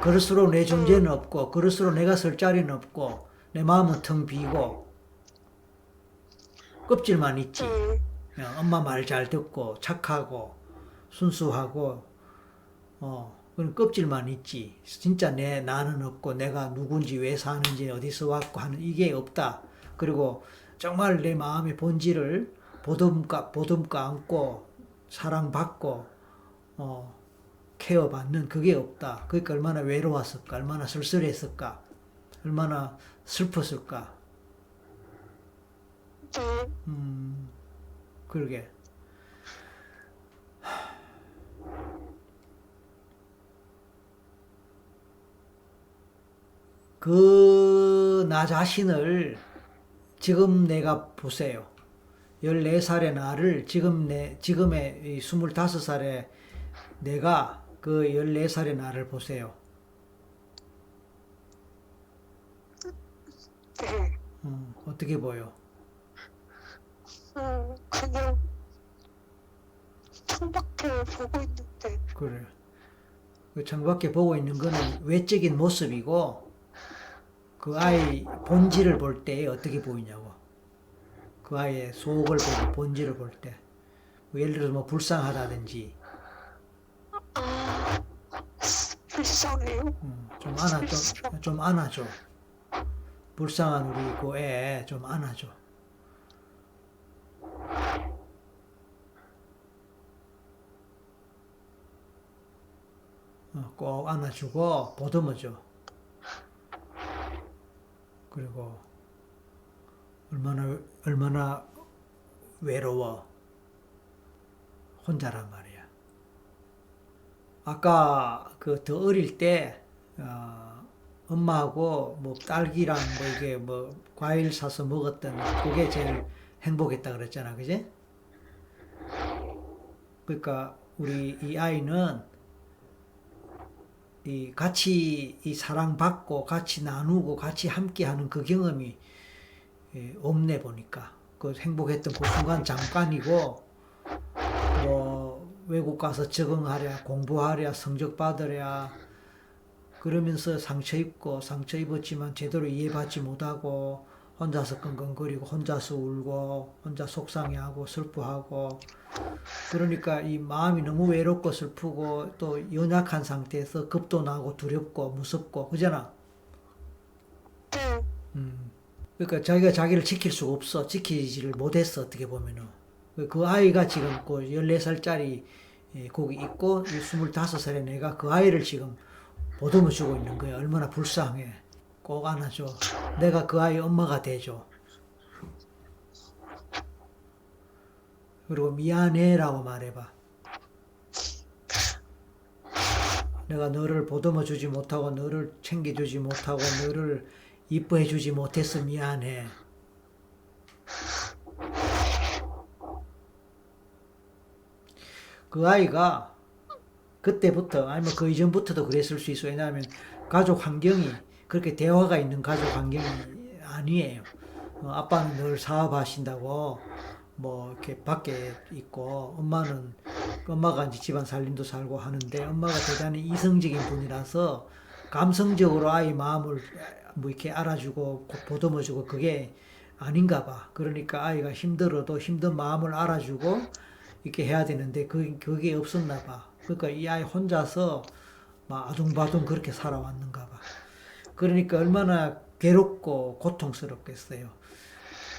그럴수록 내 존재는 없고 그럴수록 내가 설 자리는 없고 내 마음은 텅 비고 껍질만 있지. 네, 그냥 엄마 말 잘 듣고 착하고 순수하고 그런 껍질만 있지. 진짜 나는 없고 내가 누군지 왜 사는지 어디서 왔고 하는 이게 없다. 그리고 정말 내 마음의 본질을 보듬까 안고 사랑받고 케어받는 그게 없다. 그러니까 얼마나 외로웠을까, 얼마나 쓸쓸했을까, 얼마나 슬펐을까. 네, 그러게. 그 나 자신을 지금 내가 보세요. 14살의 나를 지금의 이 25살의 내가 그 14살의 나를 보세요. 네. 어떻게 보여? 그냥 창밖을 보고 있는데 그래. 그 창밖에 보고 있는 거는 외적인 모습이고 그 아이 본질을 볼 때 어떻게 보이냐고. 그 아이의 속을 보고 본질을 볼 때. 뭐 예를 들어서 뭐 불쌍하다든지 불쌍해요. 좀 안아줘. 불쌍한 우리 그 애 좀 안아줘. 꼭 안아주고 보듬어줘. 그리고 얼마나 외로워. 혼자란 말이야. 아까 그 더 어릴 때 엄마하고 뭐 딸기랑 뭐 이게 뭐 과일 사서 먹었던 그게 제일 행복했다 그랬잖아, 그지? 그러니까 우리 이 아이는 같이 이 사랑받고 같이 나누고 같이 함께하는 그 경험이 없네 보니까 그 행복했던 그 순간 잠깐이고 뭐 외국 가서 적응하랴 공부하랴 성적 받으랴 그러면서 상처 입었지만 제대로 이해받지 못하고 혼자서 끙끙거리고 혼자서 울고 혼자 속상해하고 슬퍼하고 그러니까 이 마음이 너무 외롭고 슬프고 또 연약한 상태에서 겁도 나고 두렵고 무섭고 그잖아. 네, 그러니까 자기가 자기를 지킬 수가 없어. 지키지를 못했어 어떻게 보면은. 그 아이가 지금 그 14살짜리 거기 있고 25살의 내가 그 아이를 지금 보듬어 주고 있는 거야. 얼마나 불쌍해. 꼭 안아줘. 내가 그 아이 엄마가 돼줘. 그리고 미안해라고 말해봐. 내가 너를 보듬어 주지 못하고 너를 챙겨주지 못하고 너를 이뻐해 주지 못해서 미안해. 그 아이가 그때부터 아니면 그 이전부터도 그랬을 수 있어. 왜냐하면 가족 환경이 그렇게 대화가 있는 가족 환경이 아니에요. 아빠는 늘 사업하신다고 뭐 이렇게 밖에 있고 엄마가 이제 집안 살림도 살고 하는데 엄마가 대단히 이성적인 분이라서 감성적으로 아이 마음을 뭐 이렇게 알아주고 보듬어주고 그게 아닌가 봐. 그러니까 아이가 힘들어도 힘든 마음을 알아주고 이렇게 해야 되는데 그게 없었나 봐. 그러니까 이 아이 혼자서 막 아둥바둥 그렇게 살아왔는가 봐. 그러니까 얼마나 괴롭고 고통스럽겠어요.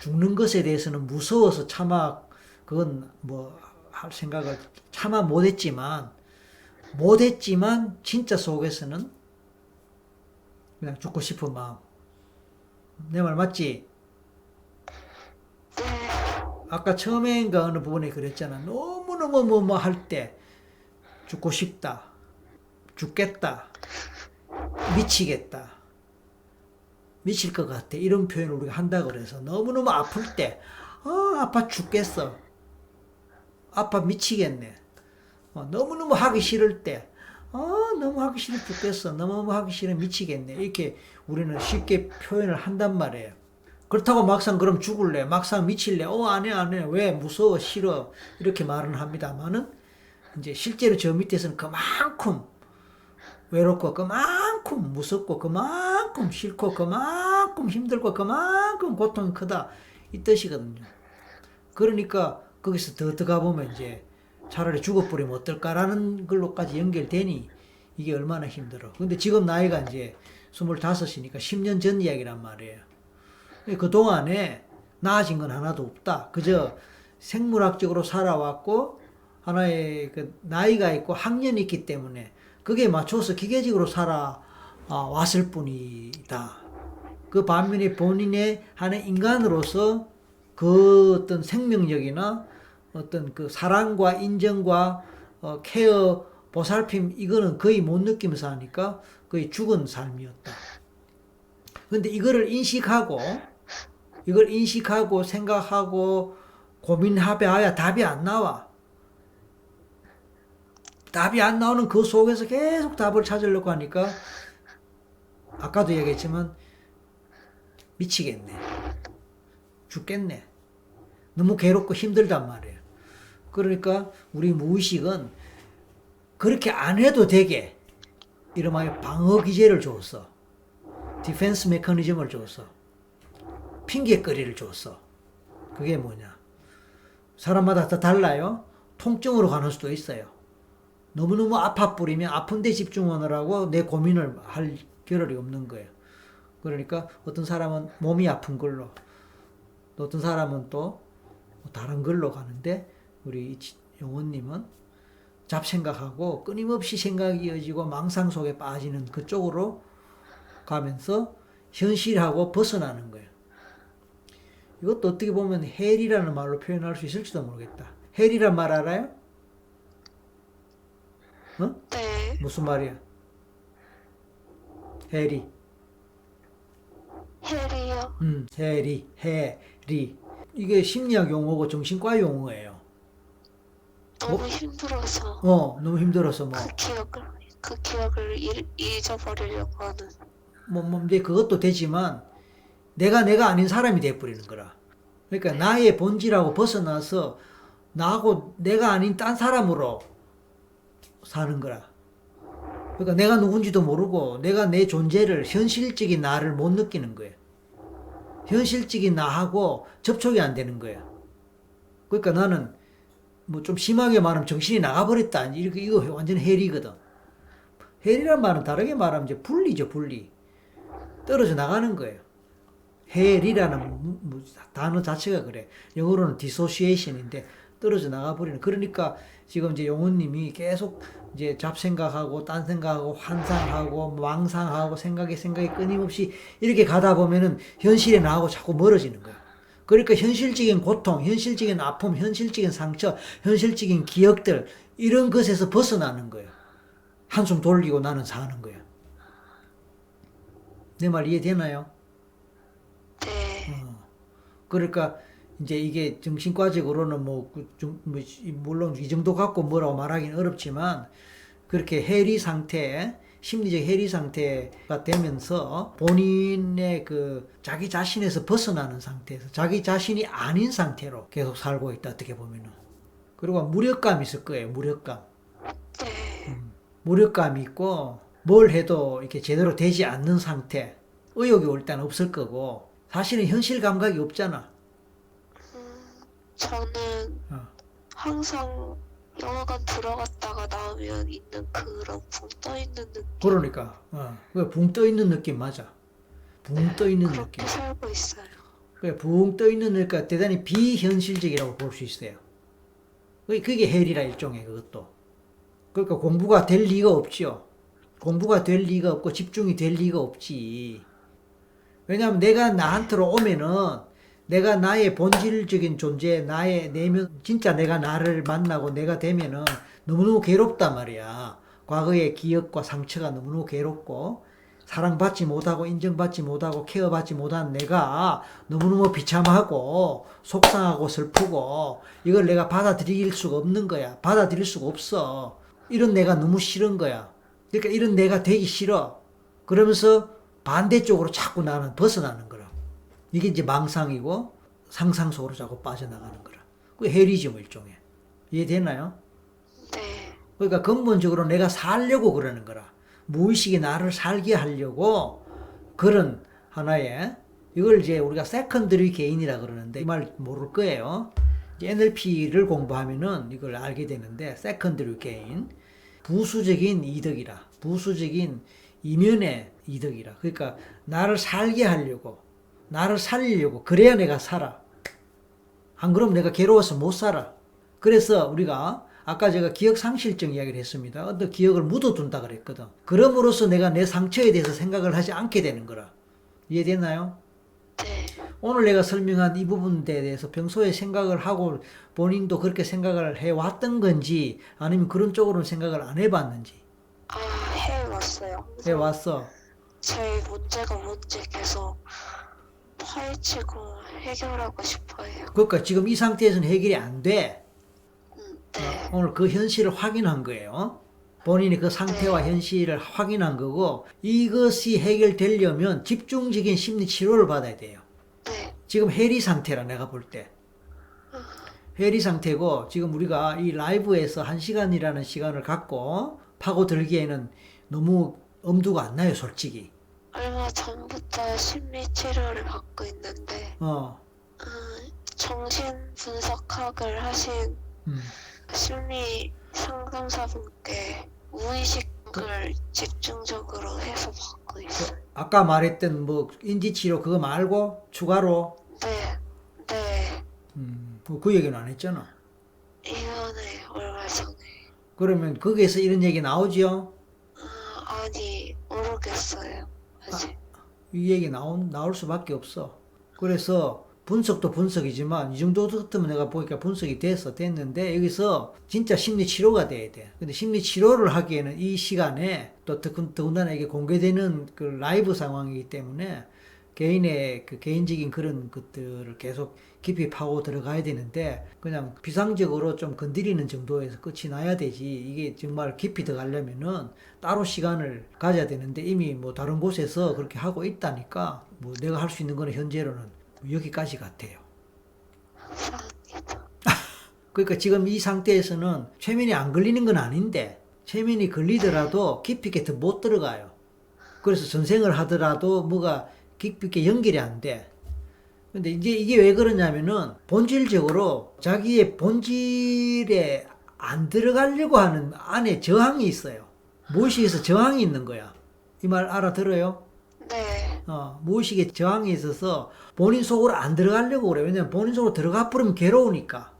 죽는 것에 대해서는 무서워서 차마 그건 뭐 할 생각을 차마 못했지만 진짜 속에서는 그냥 죽고 싶은 마음. 내 말 맞지? 네, 아까 처음에인가 어느 부분에 그랬잖아. 너무너무 뭐 할 때 죽고 싶다. 죽겠다. 미치겠다. 미칠 것 같아. 이런 표현을 우리가 한다고 그래서 너무너무 아플 때 아파 죽겠어. 아파 미치겠네. 너무너무 하기 싫을 때 너무 하기 싫어 죽겠어. 너무 하기 싫어 미치겠네. 이렇게 우리는 쉽게 표현을 한단 말이에요. 그렇다고 막상 그럼 죽을래? 막상 미칠래? 안 해. 왜? 무서워, 싫어. 이렇게 말은 합니다만은, 이제 실제로 저 밑에서는 그만큼 외롭고, 그만큼 무섭고, 그만큼 싫고, 그만큼 힘들고, 그만큼 고통이 크다. 이 뜻이거든요. 그러니까 거기서 더 들어가 보면 이제 차라리 죽어버리면 어떨까라는 걸로까지 연결되니 이게 얼마나 힘들어. 근데 지금 나이가 이제 25이니까 10년 전 이야기란 말이에요. 그동안에 나아진 건 하나도 없다. 그저 생물학적으로 살아왔고 하나의 그 나이가 있고 학년이 있기 때문에 그게 맞춰서 기계적으로 살아왔을 뿐이다. 그 반면에 본인의 하나의 인간으로서 그 어떤 생명력이나 어떤 그 사랑과 인정과 케어, 보살핌 이거는 거의 못 느끼면서 하니까 거의 죽은 삶이었다. 근데 이걸 인식하고 생각하고 고민해봐야 답이 안 나와. 답이 안 나오는 그 속에서 계속 답을 찾으려고 하니까 아까도 얘기했지만 미치겠네. 죽겠네. 너무 괴롭고 힘들단 말이에요. 그러니까 우리 무의식은 그렇게 안 해도 되게 이름하여 방어 기제를 줬어. 디펜스 메커니즘을 줬어. 핑계거리를 줬어. 그게 뭐냐? 사람마다 다 달라요. 통증으로 가는 수도 있어요. 너무너무 아파 뿌리면 아픈 데 집중하느라고 내 고민을 할 겨를이 없는 거예요. 그러니까 어떤 사람은 몸이 아픈 걸로, 또 어떤 사람은 또 다른 걸로 가는데 우리 영호님은 잡생각하고 끊임없이 생각이 이어지고 망상 속에 빠지는 그쪽으로 가면서 현실하고 벗어나는 거예요. 이것도 어떻게 보면 헬이라는 말로 표현할 수 있을지도 모르겠다. 헬이란 말 알아요? 네. 무슨 말이야? 헬이. 헬이요. 헬이. 이게 심리학 용어고 정신과 용어예요. 너무 힘들어서 너무 힘들어서 그 기억을 잊어버리려고 하는. 이제 그것도 되지만 내가 아닌 사람이 돼버리는 거라. 그러니까 나의 본질하고 벗어나서 나하고 내가 아닌 딴 사람으로 사는 거라. 그러니까 내가 누군지도 모르고 내가 내 존재를 현실적인 나를 못 느끼는 거예요. 현실적인 나하고 접촉이 안 되는 거예요. 그러니까 나는 뭐 좀 심하게 말하면 정신이 나가버렸다. 이거 완전 헬이거든. 헬이란 말은 다르게 말하면 이제 분리죠, 분리. 떨어져 나가는 거예요. 헬이라는 단어 자체가 그래. 영어로는 dissociation인데 떨어져 나가버리는. 그러니까 지금 이제 용호님이 계속 이제 잡생각하고 딴 생각하고 환상하고 망상하고 생각이 끊임없이 이렇게 가다 보면은 현실에 나하고 자꾸 멀어지는 거야. 그러니까 현실적인 고통, 현실적인 아픔, 현실적인 상처, 현실적인 기억들 이런 것에서 벗어나는 거예요. 한숨 돌리고 나는 사는 거예요. 내 말 이해되나요? 네. 그러니까 이제 이게 정신과적으로는 물론 이 정도 갖고 뭐라고 말하기는 어렵지만 그렇게 해리 상태, 심리적 해리 상태가 되면서 본인의 그 자기 자신에서 벗어나는 상태에서 자기 자신이 아닌 상태로 계속 살고 있다 어떻게 보면은. 그리고 무력감이 있을 거예요. 무력감. 네. 무력감이 있고 뭘 해도 이렇게 제대로 되지 않는 상태. 의욕이 일단 없을 거고 사실은 현실 감각이 없잖아. 저는 항상 영화관 들어갔다가 나오면 있는 그런 붕 떠있는 느낌. 그러니까 붕 떠 있는 느낌 맞아. 붕 떠 있는 그렇게 느낌. 살고 있어요. 붕 떠 있는 느낌가 대단히 비현실적이라고 볼 수 있어요. 그게 헬이라 일종의 그것도. 그러니까 공부가 될 리가 없지요. 공부가 될 리가 없고 집중이 될 리가 없지. 왜냐하면 내가 나한테로 오면은 내가 나의 본질적인 존재, 나의 내면, 진짜 내가 나를 만나고 내가 되면은 너무너무 괴롭단 말이야. 과거의 기억과 상처가 너무너무 괴롭고, 사랑받지 못하고, 인정받지 못하고, 케어받지 못한 내가 너무너무 비참하고, 속상하고, 슬프고, 이걸 내가 받아들일 수가 없는 거야. 받아들일 수가 없어. 이런 내가 너무 싫은 거야. 그러니까 이런 내가 되기 싫어. 그러면서 반대쪽으로 자꾸 나는 벗어나는 거라. 이게 이제 망상이고 상상 속으로 자꾸 빠져나가는 거라. 그게 헬이지 뭐 일종의. 이해되나요? 네. 그러니까 근본적으로 내가 살려고 그러는 거라. 무의식이 나를 살게 하려고 그런 하나의 이걸 이제 우리가 세컨더리 개인이라 그러는데 이 말 모를 거예요. NLP를 공부하면은 이걸 알게 되는데 세컨더리 개인 부수적인 이득이라. 부수적인 이면의 이득이라. 그러니까 나를 살게 하려고 나를 살리려고 그래야 내가 살아. 안 그러면 내가 괴로워서 못 살아. 그래서 우리가 아까 제가 기억상실증 이야기를 했습니다. 어떤 기억을 묻어둔다 그랬거든. 그럼으로써 내가 내 상처에 대해서 생각을 하지 않게 되는 거라. 이해됐나요? 네. 오늘 내가 설명한 이 부분에 대해서 평소에 생각을 하고 본인도 그렇게 생각을 해왔던 건지 아니면 그런 쪽으로는 생각을 안 해봤는지. 아, 해왔어요. 해왔어. 제 문제가 뭔지 계속 파헤치고 해결하고 싶어요. 그러니까 지금 이 상태에서는 해결이 안 돼. 네. 오늘 그 현실을 확인한 거예요. 본인이 그 상태와 현실을 확인한 거고 이것이 해결되려면 집중적인 심리 치료를 받아야 돼요. 네. 지금 해리 상태라 내가 볼 때. 해리 상태고 지금 우리가 이 라이브에서 1시간이라는 시간을 갖고 파고들기에는 너무 엄두가 안 나요, 솔직히. 얼마 전부터 심리 치료를 받고 있는데 정신 분석학을 하신 심리 상담사분께 무의식을 집중적으로 해서 받고 있어요. 아까 말했던 뭐 인지치료 그거 말고 추가로 네. 네. 그 얘기는 안 했잖아. 이번에 얼마 전에 그러면 거기에서 이런 얘기 나오지요? 아니 모르겠어요. 아직. 이 얘기 나올 수밖에 없어. 그래서 분석도 분석이지만 이 정도 같으면 내가 보니까 분석이 됐는데 여기서 진짜 심리 치료가 돼야 돼. 근데 심리 치료를 하기에는 이 시간에 또 더군다나 이게 공개되는 그 라이브 상황이기 때문에 개인의 그 개인적인 그런 것들을 계속 깊이 파고 들어가야 되는데 그냥 비상적으로 좀 건드리는 정도에서 끝이 나야 되지. 이게 정말 깊이 들어가려면은 따로 시간을 가져야 되는데 이미 뭐 다른 곳에서 그렇게 하고 있다니까 뭐 내가 할 수 있는 거는 현재로는 여기까지 같아요. 감사합니다. 그러니까 지금 이 상태에서는 최면이 안 걸리는 건 아닌데 최면이 걸리더라도 깊이 있게 더 못 들어가요. 그래서 전생을 하더라도 뭐가 깊이 있게 연결이 안 돼. 근데 이제 이게 왜 그러냐면은 본질적으로 자기의 본질에 안 들어가려고 하는 안에 저항이 있어요. 무의식에서 저항이 있는 거야. 이 말 알아들어요? 네. 무의식에 저항이 있어서 본인 속으로 안 들어가려고 그래. 왜냐면 본인 속으로 들어가 버리면 괴로우니까.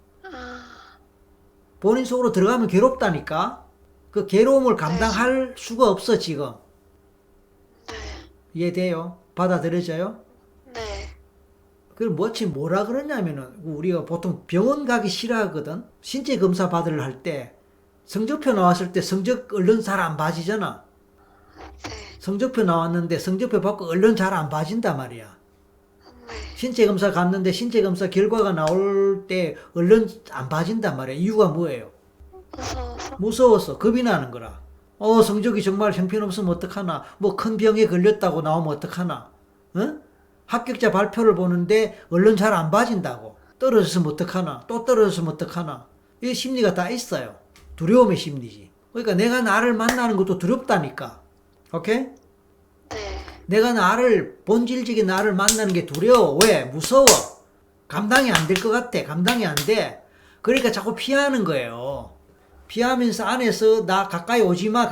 본인 속으로 들어가면 괴롭다니까. 그 괴로움을 감당할 수가 없어 지금. 네. 이해돼요? 받아들여져요? 네. 그럼 뭐라 그러냐면은 우리가 보통 병원 가기 싫어하거든. 신체 검사 받으려 할 때 성적표 나왔을 때 성적 얼른 잘 안 봐지잖아. 네. 성적표 나왔는데 성적표 받고 얼른 잘 안 봐진단 말이야. 네. 신체 검사 갔는데 신체 검사 결과가 나올 때 얼른 안 봐진단 말이야. 이유가 뭐예요? 무서워서. 무서워서 겁이 나는 거라. 성적이 정말 형편없으면 어떡하나. 뭐 큰 병에 걸렸다고 나오면 어떡하나. 합격자 발표를 보는데 얼른 잘 안 봐진다고. 떨어졌으면 어떡하나. 또 떨어졌으면 어떡하나. 이 심리가 다 있어요. 두려움의 심리지. 그러니까 내가 나를 만나는 것도 두렵다니까. 오케이? 네. 내가 본질적인 나를 만나는 게 두려워. 왜? 무서워. 감당이 안 될 것 같아. 감당이 안 돼. 그러니까 자꾸 피하는 거예요. 피하면서 안에서 나 가까이 오지 마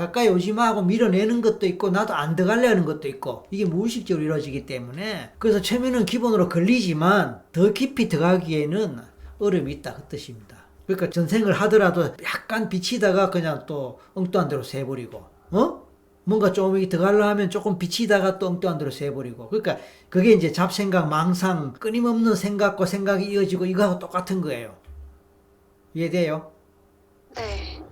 하고 밀어내는 것도 있고 나도 안 들어가려는 것도 있고 이게 무의식적으로 이루어지기 때문에 그래서 최면은 기본으로 걸리지만 더 깊이 들어가기에는 어려움이 있다 그 뜻입니다. 그러니까 전생을 하더라도 약간 비치다가 그냥 또 엉뚱한 대로 새버리고 뭔가 좀 더 가려 하면 조금 비치다가 또 엉뚱한 대로 새버리고. 그러니까 그게 이제 잡생각, 망상, 끊임없는 생각과 생각이 이어지고 이거하고 똑같은 거예요. 이해돼요? 네.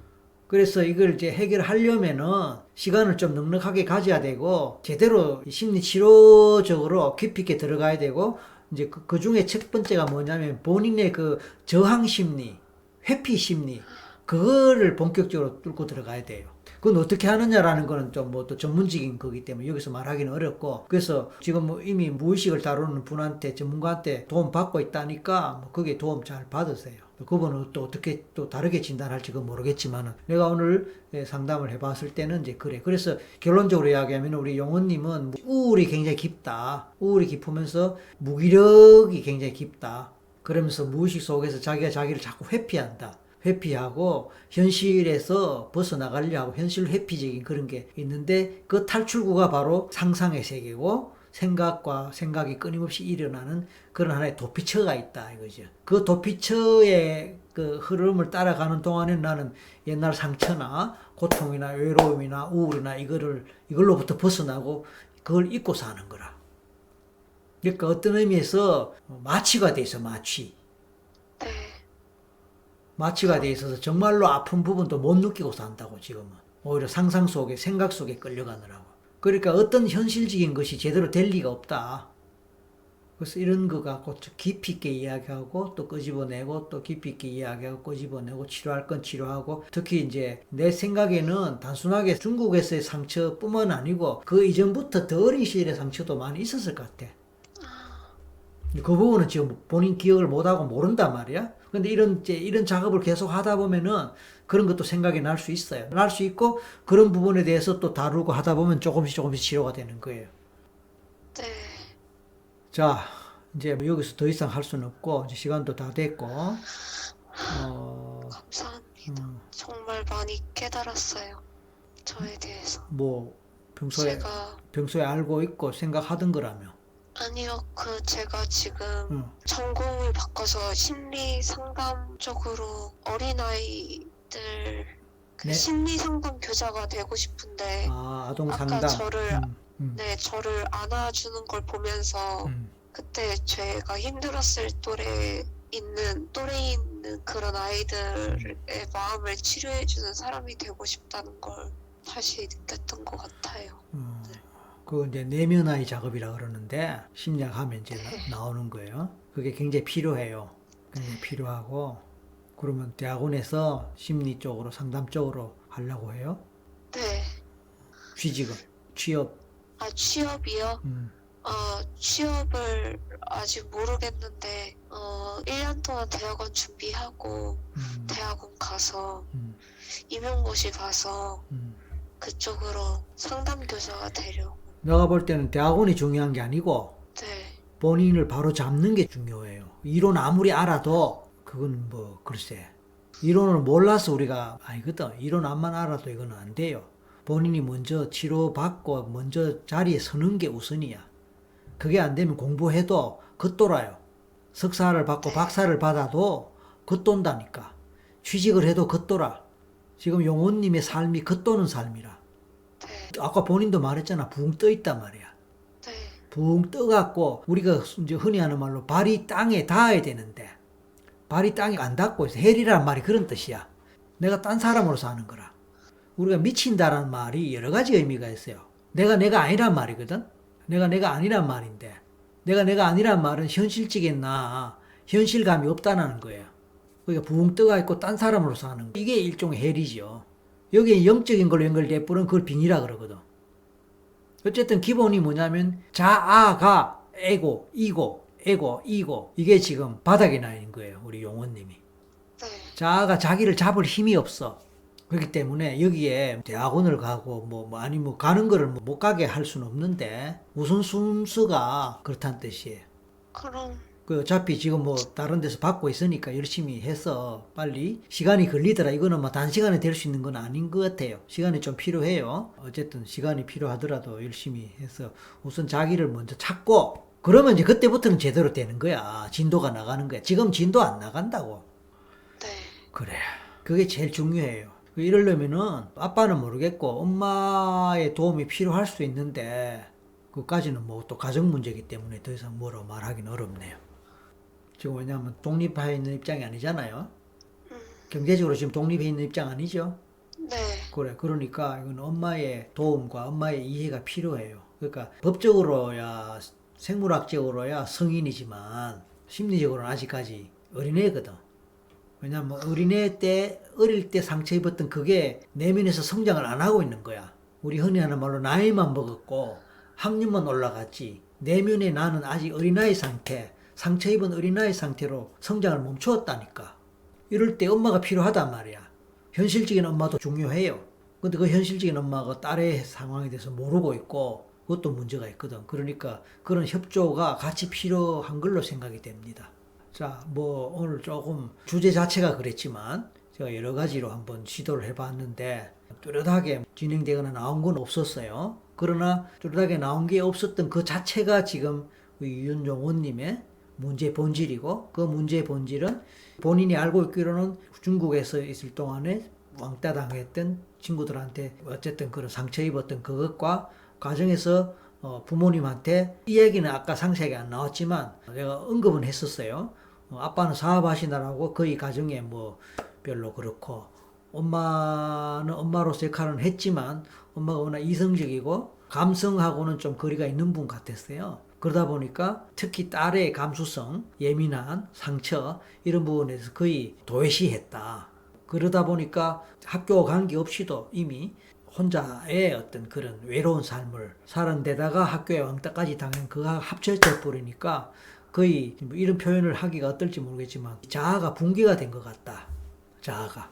그래서 이걸 이제 해결하려면은 시간을 좀 넉넉하게 가져야 되고 제대로 심리 치료적으로 깊이 있게 들어가야 되고 이제 그 중에 첫 번째가 뭐냐면 본인의 그 저항 심리, 회피 심리 그거를 본격적으로 뚫고 들어가야 돼요. 그건 어떻게 하느냐라는 거는 좀 뭐 또 전문적인 거기 때문에 여기서 말하기는 어렵고 그래서 지금 뭐 이미 무의식을 다루는 분한테 전문가한테 도움 받고 있다니까 뭐 거기에 도움 잘 받으세요. 그분은 또 어떻게 또 다르게 진단할지 그건 모르겠지만은 내가 오늘 상담을 해봤을 때는 이제 그래. 그래서 결론적으로 이야기하면 우리 용원님은 우울이 굉장히 깊다. 우울이 깊으면서 무기력이 굉장히 깊다. 그러면서 무의식 속에서 자기가 자기를 자꾸 회피한다. 회피하고 현실에서 벗어나가려 하고 현실 회피적인 그런 게 있는데 그 탈출구가 바로 상상의 세계고 생각과 생각이 끊임없이 일어나는 그런 하나의 도피처가 있다 이거죠. 그 도피처의 그 흐름을 따라가는 동안에 나는 옛날 상처나 고통이나 외로움이나 우울이나 이걸로부터 벗어나고 그걸 잊고 사는 거라. 그러니까 어떤 의미에서 마취가 돼 있어, 마취. 네. 마취가 돼 있어서 정말로 아픈 부분도 못 느끼고 산다고 지금은. 오히려 상상 속에 생각 속에 끌려가느라고. 그러니까 어떤 현실적인 것이 제대로 될 리가 없다. 그래서 이런 거 갖고 깊이 있게 이야기하고 또 끄집어내고 또 깊이 있게 이야기하고 끄집어내고 치료할 건 치료하고 특히 이제 내 생각에는 단순하게 중국에서의 상처뿐만 아니고 그 이전부터 더 어린 시절의 상처도 많이 있었을 것 같아. 그 부분은 지금 본인 기억을 못하고 모른단 말이야. 근데 이런 작업을 계속 하다 보면은 그런 것도 생각이 날 수 있어요. 날 수 있고 그런 부분에 대해서 또 다루고 하다 보면 조금씩 치료가 되는 거예요. 네. 자, 이제 뭐 여기서 더 이상 할 수는 없고 이제 시간도 다 됐고 감사합니다. 정말 많이 깨달았어요. 저에 대해서. 뭐 평소에 알고 있고 생각하던 거라며. 아니요, 제가 지금 응. 전공을 바꿔서 심리 상담 쪽으로 어린아이들 네. 심리 상담 교사가 되고 싶은데 아동 아까 상담. 저를 안아주는 걸 보면서 그때 제가 힘들었을 또래에 있는 그런 아이들의 마음을 치료해주는 사람이 되고 싶다는 걸 다시 느꼈던 것 같아요. 그 이제 내면화의 작업이라 그러는데 심리학하면 이제 나오는 거예요. 그게 굉장히 필요해요. 굉장히 필요하고 그러면 대학원에서 심리 쪽으로 상담 쪽으로 하려고 해요. 네. 취업. 취업이요? 취업을 아직 모르겠는데 1년 동안 대학원 준비하고 대학원 가서 임용고시 가서 그쪽으로 상담교사가 되려고. 내가 볼 때는 대학원이 중요한 게 아니고 네. 본인을 바로 잡는 게 중요해요. 이론 아무리 알아도 그건 뭐 글쎄 이론을 몰라서 우리가 아니거든. 이론 암만 알아도 이건 안 돼요. 본인이 먼저 치료받고 먼저 자리에 서는 게 우선이야. 그게 안 되면 공부해도 겉돌아요. 석사를 받고 박사를 받아도 겉돈다니까. 취직을 해도 겉돌아. 지금 용호님의 삶이 겉도는 삶이라. 네. 아까 본인도 말했잖아. 붕 떠 있단 말이야. 네. 붕 떠갖고 우리가 이제 흔히 하는 말로 발이 땅에 닿아야 되는데 발이 땅에 안 닿고 있어. 헬이라는 말이 그런 뜻이야. 내가 딴 사람으로 사는 거라. 우리가 미친다라는 말이 여러 가지 의미가 있어요. 내가 아니란 말이거든. 내가 아니란 말인데 내가 아니란 말은 현실적이나 현실감이 없다는 거예요. 그러니까 붕 떠가 있고 딴 사람으로 사는 거. 이게 일종의 헬이죠. 여기에 영적인 걸로 연결돼 버리면 그걸 빙이라 그러거든. 어쨌든 기본이 뭐냐면 자아가 에고, 이고, 에고, 이고 이게 지금 바닥에 나 있는 거예요. 우리 용원님이. 네. 자아가 자기를 잡을 힘이 없어. 그렇기 때문에 여기에 대학원을 가고 아니 가는 거를 못 가게 할 수는 없는데 우선 순서가 그렇다는 뜻이에요. 그럼 그 어차피 지금 다른 데서 받고 있으니까 열심히 해서 빨리 시간이 걸리더라. 이거는 단시간에 될 수 있는 건 아닌 것 같아요. 시간이 좀 필요해요. 어쨌든 시간이 필요하더라도 열심히 해서 우선 자기를 먼저 찾고 그러면 이제 그때부터는 제대로 되는 거야. 진도가 나가는 거야. 지금 진도 안 나간다고. 네. 그래. 그게 제일 중요해요. 이러려면은 아빠는 모르겠고 엄마의 도움이 필요할 수도 있는데 그까지는 뭐 또 가정 문제이기 때문에 더 이상 뭐로 말하기는 어렵네요. 지금 왜냐하면 독립해 있는 입장이 아니잖아요. 경제적으로 지금 독립해 있는 입장 아니죠. 네. 그래, 그러니까 이건 엄마의 도움과 엄마의 이해가 필요해요. 그러니까 법적으로야 생물학적으로야 성인이지만 심리적으로는 아직까지 어린애거든. 왜냐면 어린애 때 어릴 때 상처 입었던 그게 내면에서 성장을 안 하고 있는 거야. 우리 흔히 하는 말로 나이만 먹었고 학년만 올라갔지 내면의 나는 아직 어린아이 상태, 상처 입은 어린아이 상태로 성장을 멈추었다니까. 이럴 때 엄마가 필요하단 말이야. 현실적인 엄마도 중요해요. 근데 그 현실적인 엄마가 딸의 상황에 대해서 모르고 있고 그것도 문제가 있거든. 그러니까 그런 협조가 같이 필요한 걸로 생각이 됩니다. 자, 뭐 오늘 조금 주제 자체가 그랬지만 제가 여러 가지로 한번 시도를 해봤는데 뚜렷하게 진행되거나 나온 건 없었어요. 그러나 뚜렷하게 나온 게 없었던 그 자체가 지금 윤용원님의 문제의 본질이고 그 문제의 본질은 본인이 알고 있기로는 중국에서 있을 동안에 왕따 당했던 친구들한테 어쨌든 그런 상처 입었던 그것과 가정에서 부모님한테 이 얘기는 아까 상세하게 안 나왔지만 내가 언급은 했었어요. 아빠는 사업하시느라고 거의 가정에 뭐 별로 그렇고 엄마는 엄마로서 역할은 했지만 엄마가 워낙 이성적이고 감성하고는 좀 거리가 있는 분 같았어요. 그러다 보니까 특히 딸의 감수성, 예민한 상처 이런 부분에서 거의 도외시했다. 그러다 보니까 학교 관계없이도 이미 혼자의 어떤 그런 외로운 삶을 사는 데다가 학교에 왕따까지 당한 그가 합쳐져 버리니까 거의 뭐 이런 표현을 하기가 어떨지 모르겠지만 자아가 붕괴가 된 것 같다. 자아가.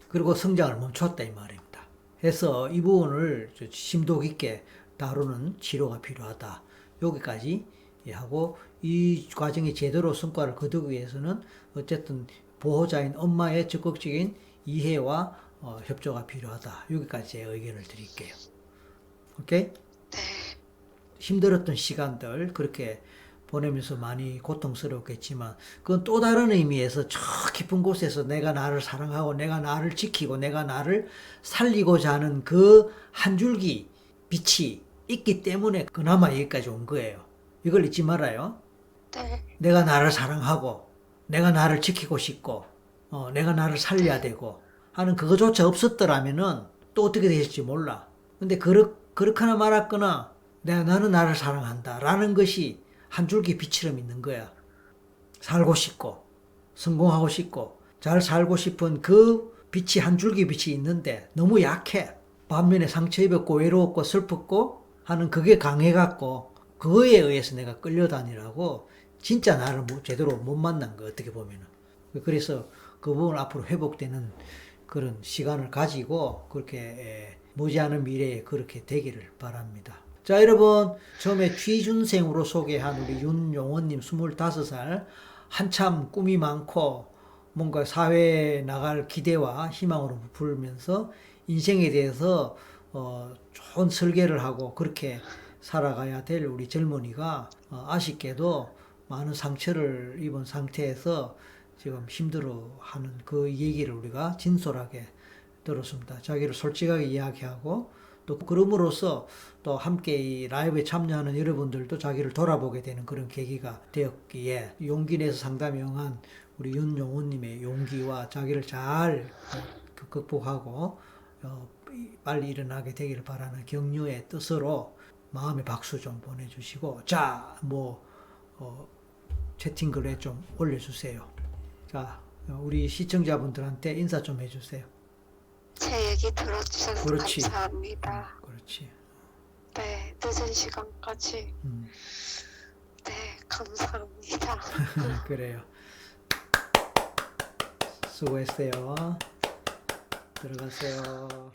그리고 성장을 멈췄다 이 말입니다. 해서 이 부분을 심도 깊게 다루는 치료가 필요하다. 여기까지 하고 이 과정이 제대로 성과를 거두기 위해서는 어쨌든 보호자인 엄마의 적극적인 이해와 협조가 필요하다. 여기까지 제 의견을 드릴게요. 오케이? 네. 힘들었던 시간들 그렇게 보내면서 많이 고통스럽겠지만 그건 또 다른 의미에서 저 깊은 곳에서 내가 나를 사랑하고 내가 나를 지키고 내가 나를 살리고자 하는 그 한 줄기 빛이 있기 때문에 그나마 여기까지 온 거예요. 이걸 잊지 말아요. 네. 내가 나를 사랑하고 내가 나를 지키고 싶고 내가 나를 살려야 되고 하는 그거조차 없었더라면은 또 어떻게 되실지 몰라. 근데 그렇거나 말았거나 나는 나를 사랑한다 라는 것이 한 줄기 빛처럼 있는 거야. 살고 싶고 성공하고 싶고 잘 살고 싶은 그 빛이 한 줄기 빛이 있는데 너무 약해. 반면에 상처 입었고 외로웠고 슬펐고 하는 그게 강해갖고 그거에 의해서 내가 끌려다니라고 진짜 나를 제대로 못 만난 거 어떻게 보면은. 그래서 그 부분 앞으로 회복되는 그런 시간을 가지고 그렇게 머지않은 미래에 그렇게 되기를 바랍니다. 자, 여러분 처음에 취준생으로 소개한 우리 윤용원님 25살 한참 꿈이 많고 뭔가 사회에 나갈 기대와 희망으로 부풀면서 인생에 대해서 좋은 설계를 하고 그렇게 살아가야 될 우리 젊은이가 아쉽게도 많은 상처를 입은 상태에서 지금 힘들어하는 그 얘기를 우리가 진솔하게 들었습니다. 자기를 솔직하게 이야기하고 또 그럼으로써 또 함께 이 라이브에 참여하는 여러분들도 자기를 돌아보게 되는 그런 계기가 되었기에 용기 내서 상담에 응한 우리 윤용훈님의 용기와 자기를 잘 극복하고 빨리 일어나게 되기를 바라는 격려의 뜻으로 마음의 박수 좀 보내주시고 자, 채팅글에 좀 올려주세요. 자, 우리 시청자분들한테 인사 좀 해주세요. 제 얘기 들어주셔서 그렇지. 감사합니다. 그렇지. 네. 늦은 시간까지. 네. 감사합니다. 그래요. 수고했어요. 들어가세요.